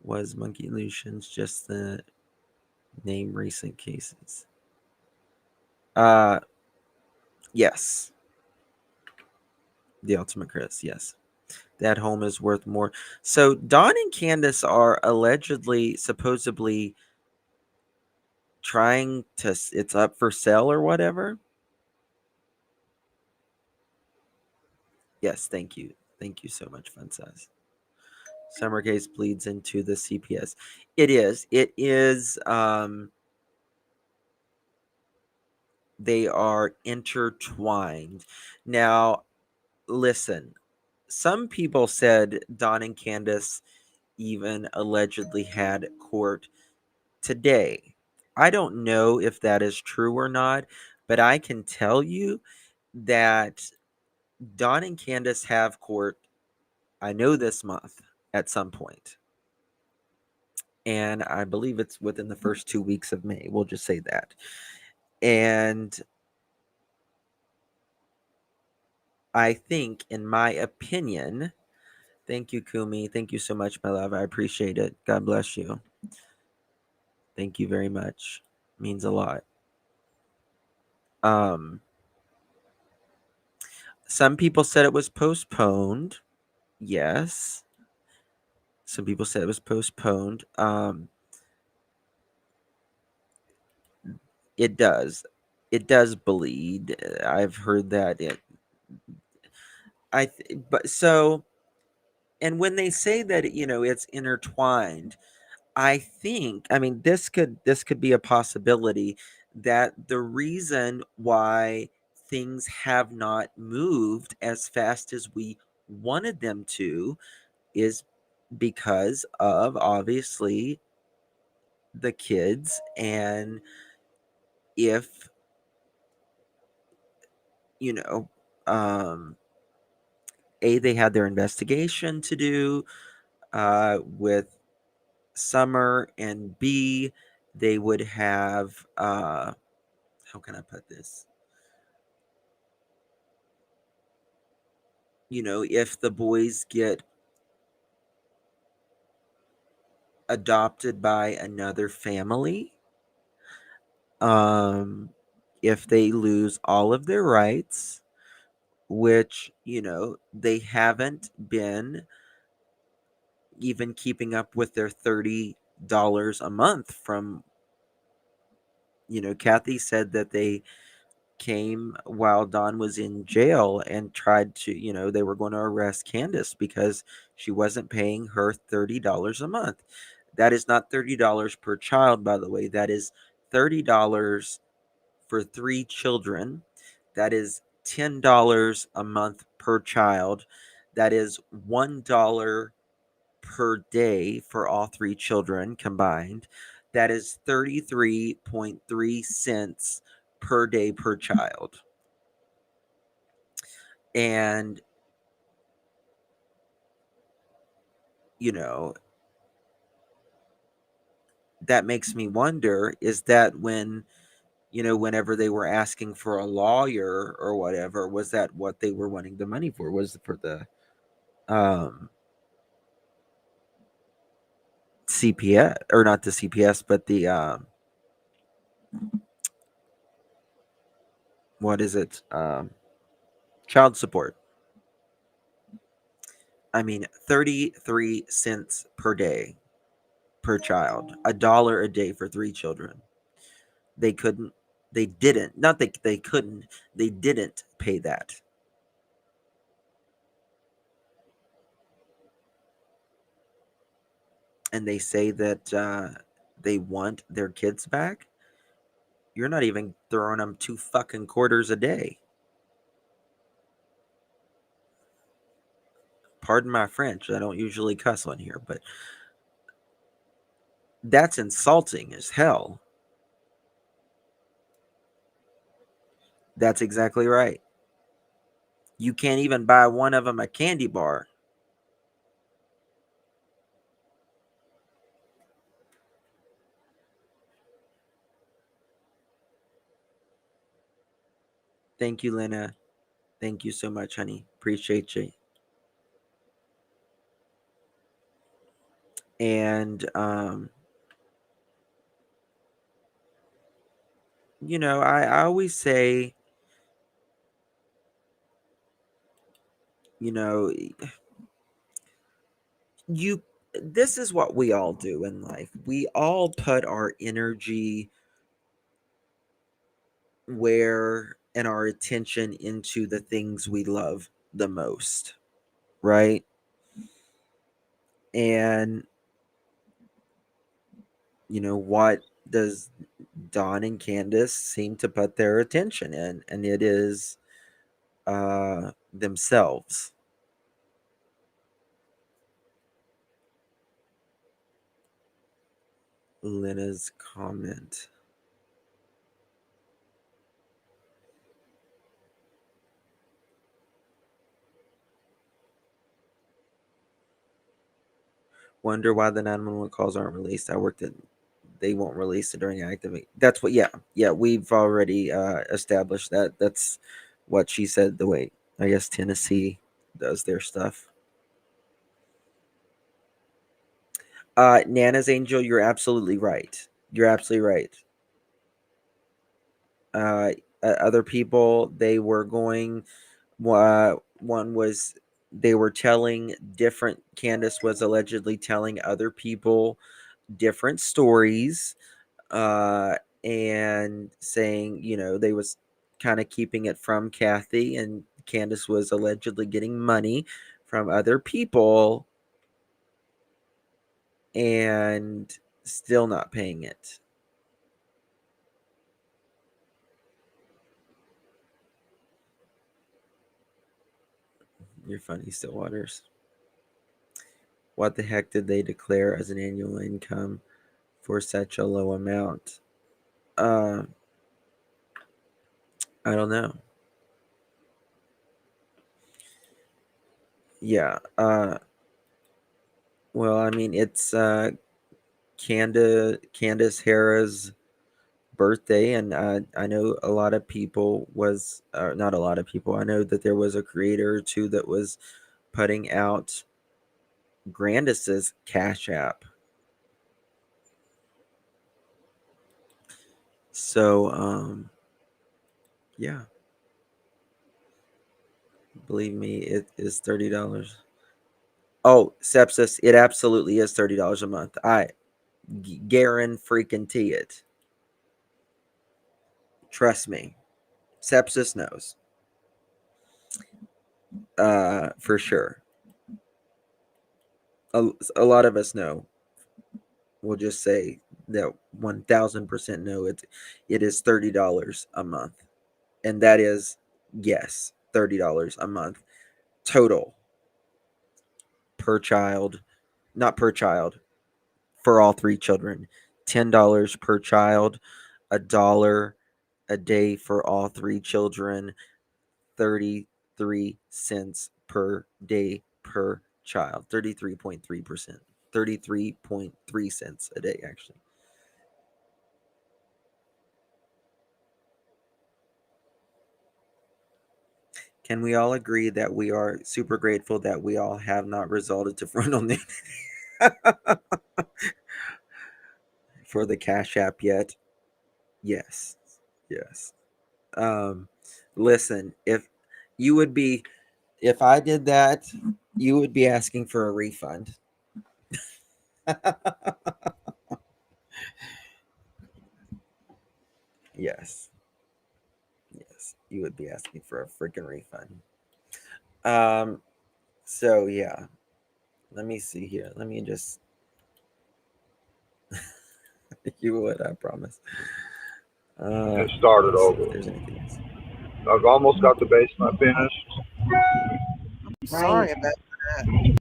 Was Monkey Illusions just the name recent cases? Yes. The Ultimate Chris, yes. That home is worth more. So Dawn and Candace are allegedly, supposedly trying to, it's up for sale or whatever. Yes, thank you. Thank you so much, Fun Size. Summer case bleeds into the CPS. It is. It is. They are intertwined. Now, listen. Some people said Don and Candace even allegedly had court today. I don't know if that is true or not, but I can tell you that Don and Candace have court, I know, this month at some point. And I believe it's within the first 2 weeks of May. We'll just say that. And I think, in my opinion, thank you, Kumi. Thank you so much, my love. I appreciate it. God bless you. Thank you very much. Means a lot. Some people said it was postponed. Yes. Some people said it was postponed. It does. It does bleed. I've heard that but so, and when they say that it's intertwined, I mean, this could be a possibility that the reason why things have not moved as fast as we wanted them to is because of, obviously, the kids. And if you know they had their investigation to do with Summer, and B, they would have how can I put this? If the boys get adopted by another family, if they lose all of their rights, which they haven't been even keeping up with their $30 a month from Kathy said that they came while Don was in jail and tried to, they were going to arrest Candace because she wasn't paying her $30 a month. That is not $30 per child, by the way. That is $30 for 3 children. That is $10 a month per child. That is $1 per day for all 3 children combined. That is 33.3 cents per day per child. And that makes me wonder, is that whenever they were asking for a lawyer or whatever, was that what they were wanting the money for? Was it for the CPS, or not the CPS, but the what is it? Child support. I mean, 33 cents per day per child, $1 a day for 3 children. They couldn't, they didn't, not they couldn't, they didn't pay that. And they say that they want their kids back. You're not even throwing them 2 fucking quarters a day. Pardon my French. I don't usually cuss on here, but that's insulting as hell. That's exactly right. You can't even buy one of them a candy bar. Thank you, Lena. Thank you so much, honey. Appreciate you. And I always say, you know, you this is what we all do in life. We all put our energy where and our attention into the things we love the most, right? And what does Dawn and Candace seem to put their attention in? And it is themselves. Lena's comment. Wonder why the 911 calls aren't released. They won't release it during activate. That's what. Yeah. We've already established that. That's what she said. The way I guess Tennessee does their stuff. Nana's Angel, you're absolutely right. You're absolutely right. Other people, they were going. One was they were telling different. Candace was allegedly telling other people different stories, and saying they was kind of keeping it from Kathy, and Candace was allegedly getting money from other people and still not paying it. You're funny, Stillwaters. What the heck did they declare as an annual income for such a low amount? I don't know. Yeah. Well, I mean, it's Candace Hera's birthday, and I know a lot of people was not a lot of people. I know that there was a creator or two that was putting out Grandis's Cash App. So yeah. Believe me, it is $30. Oh, Sepsis, it absolutely is $30 a month. I guarantee it. Trust me. Sepsis knows. For sure. A lot of us know. We'll just say that 1000% know it is $30 a month. And that is, yes, $30 a month total per child, not per child, for all 3 children. $10 per child, $1 a day for all 3 children, 33 cents per day per child. 33.3%. 33.3 cents a day, actually. Can we all agree that we are super grateful that we all have not resulted to frontal nudity for the Cash App yet? Yes. Yes. Listen, if I did that, You would be asking for a refund. Yes. Yes. You would be asking for a freaking refund. So yeah. Let me see here. Let me just you would, I promise. It started Let's see if over. there's anything else. I've almost got the basement finished. I'm sorry about that.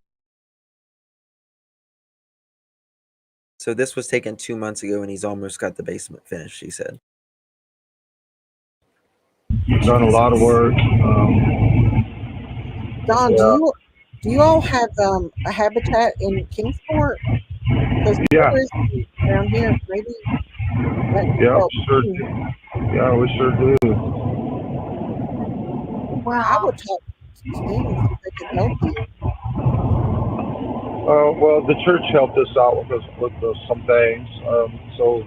So this was taken 2 months ago, and he's almost got the basement finished. She said. Done a lot of work. Don, Yeah. do you all have a habitat in Kingsport? Because Yeah. there is around here. Maybe that could Yeah, help we sure too. do. Yeah, we sure do. I Well, would talk to them and see if they could help you. Well, the church helped us out with some things. So,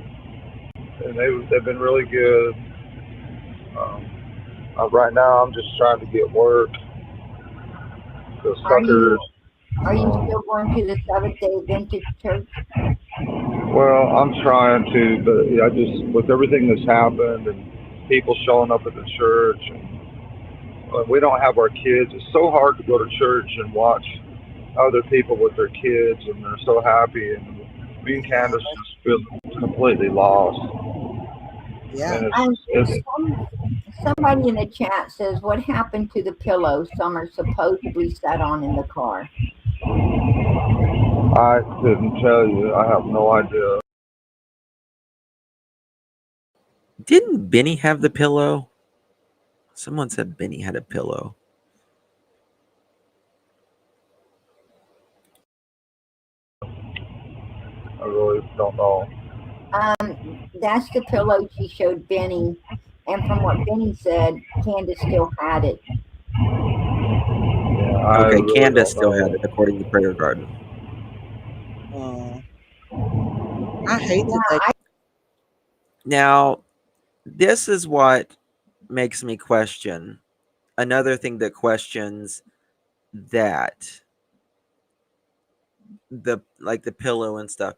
and they've been really good. Right now, I'm just trying to get work. The are suckers. you still going to the Seventh-day Adventist Church? Well, I'm trying to, but yeah, I just with everything that's happened and people showing up at the church, and we don't have our kids. It's so hard to go to church and watch other people with their kids, and they're so happy, and me and Yeah, Candace just feel completely lost. yeah. And it's Somebody in the chat says, "What happened to the pillow Summer supposedly sat on in the car?" I couldn't tell you. I have no idea. Didn't Benny have the pillow? Someone said Benny had a pillow. I really don't know. That's the pillow she showed Benny, and from what Benny said, Candace still had it. Yeah, I Okay, really Candace don't still had know. it, according to Prayer Garden. I hate that they. Now, this is what makes me question. Another thing that questions that the pillow and stuff.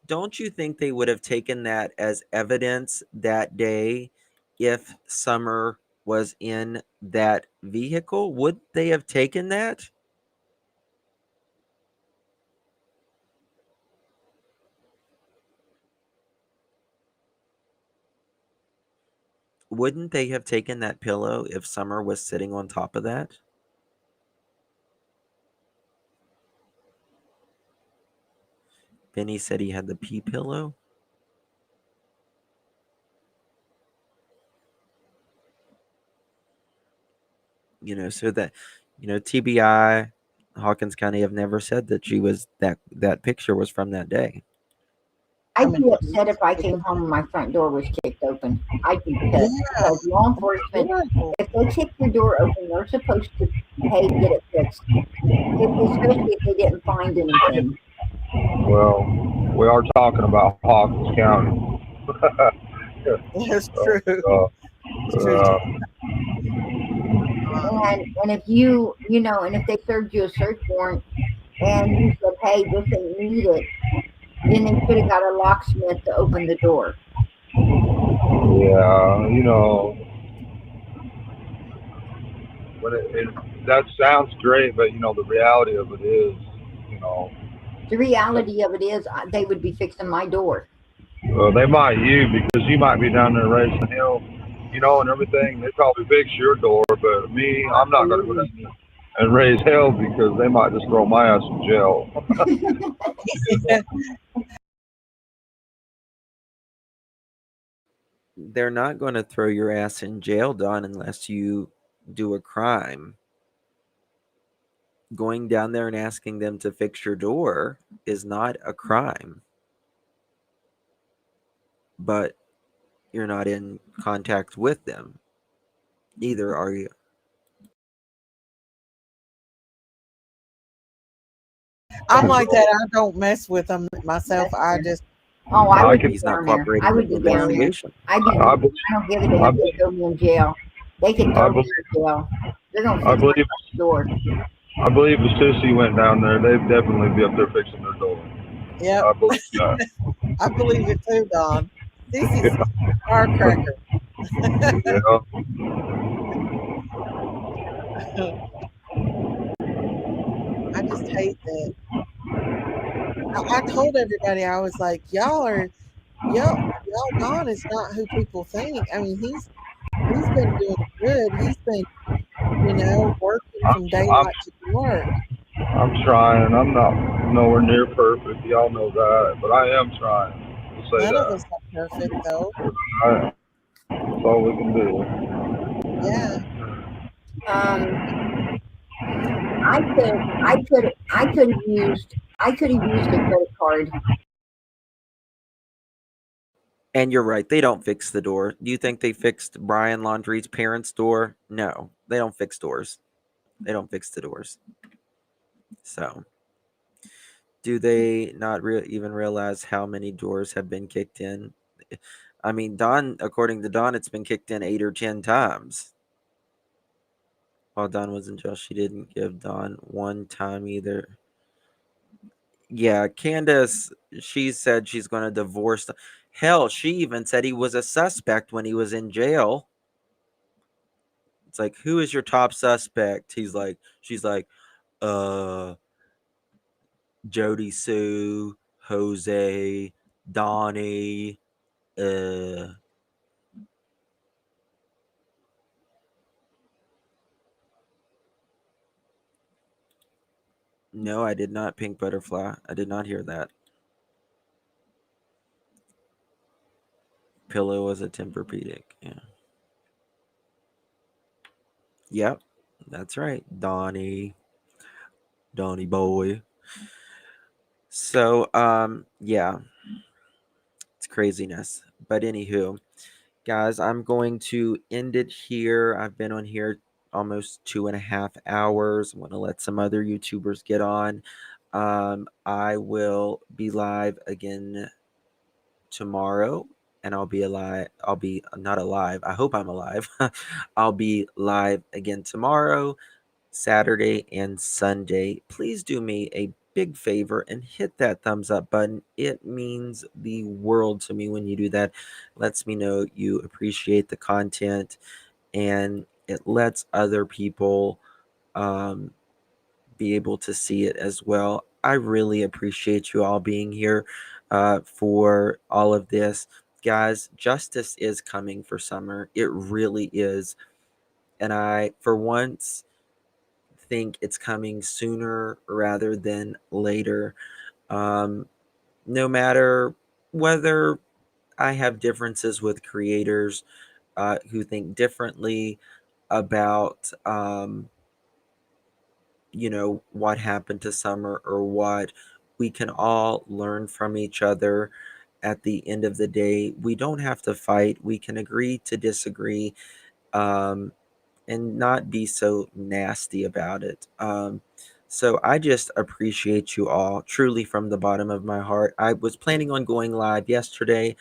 Don't you think they would have taken that as evidence that day if Summer was in that vehicle? Would they have taken that? Wouldn't they have taken that pillow if Summer was sitting on top of that? Benny said he had the pee pillow. So that, TBI, Hawkins County have never said that she was that picture was from that day. I'd be upset if I came home and my front door was kicked open. I'd be pissed because law enforcement, if they kick your door open, they're supposed to, hey, get it fixed. Especially if they didn't find anything. Well, we are talking about Hawkins County. That's true. It's true. And if you if they served you a search warrant and you said, hey, this ain't needed, then they should have got a locksmith to open the door. Yeah, when that sounds great, but the reality of it is, The reality of it is they would be fixing my door. they might because you might be down there raising hell, and everything. They probably fix your door, but me, I'm not going to go down there and raise hell because they might just throw my ass in jail. They're not going to throw your ass in jail, Don, unless you do a crime. Going down there and asking them to fix your door is not a crime. But you're not in contact with them. Either are you? I'm like that. I don't mess with them myself. I just. Oh, I would be He's not down there. cooperating I would with be the down there. investigation. I don't give a damn if they throw me in jail. They can throw me in jail. They're going to fix my door. I believe if Sissy went down there, they'd definitely be up there fixing their door. Yep, I believe that. I believe it too, Don. Cece's firecracker. Yeah. I just hate that. I told everybody, I was like, y'all, Don is not who people think. I mean, he's been doing good. He's been, working I'm, from I'm, daylight to dark. I'm trying. I'm not nowhere near perfect. Y'all know that, but I am trying. We'll say None of us that. are perfect, though. That's all we can do. Yeah, Um, I could have used a credit card. And you're right, they don't fix the door. Do you think they fixed Brian Laundrie's parents' door? No, they don't fix doors. They don't fix the doors. So, do they not even realize how many doors have been kicked in? I mean, Dawn, according to Dawn, it's been kicked in 8 or 10 times. While Dawn was in jail, she didn't give Dawn one time either. Yeah, Candace, she said she's going to divorce. Hell, she even said he was a suspect when he was in jail. It's like, who is your top suspect? She's like, uh, Jody Sue, Jose, Donnie, uh, no, I did not. Pink Butterfly. I did not hear that. Pillow was a Tempur-Pedic. Yeah. Yep. That's right. Donnie boy. So, yeah, it's craziness. But anywho, guys, I'm going to end it here. I've been on here almost 2.5 hours. I want to let some other YouTubers get on. I will be live again tomorrow, and I'll be alive. I'll be not alive. I hope I'm alive. I'll be live again tomorrow, Saturday, and Sunday. Please do me a big favor and hit that thumbs up button. It means the world to me when you do that. It lets me know you appreciate the content, and it lets other people be able to see it as well. I really appreciate you all being here for all of this. Guys, justice is coming for Summer. It really is. And I, for once, think it's coming sooner rather than later. Um, no matter whether I have differences with creators who think differently about what happened to Summer or what, we can all learn from each other. At the end of the day, we don't have to fight. We can agree to disagree, um, and not be so nasty about it. So I just appreciate you all truly from the bottom of my heart. I was planning on going live yesterday.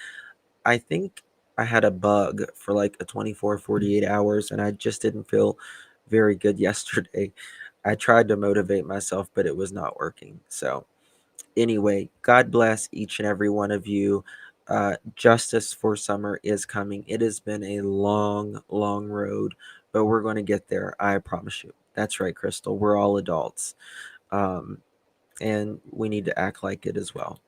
I think I had a bug for like a 24, 48 hours, and I just didn't feel very good yesterday. I tried to motivate myself, but it was not working. So, anyway, God bless each and every one of you. Justice for Summer is coming. It has been a long, long road, but we're going to get there. I promise you. That's right, Crystal. We're all adults. Um, and we need to act like it as well.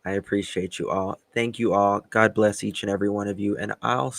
I appreciate you all. Thank you all. God bless each and every one of you. And I'll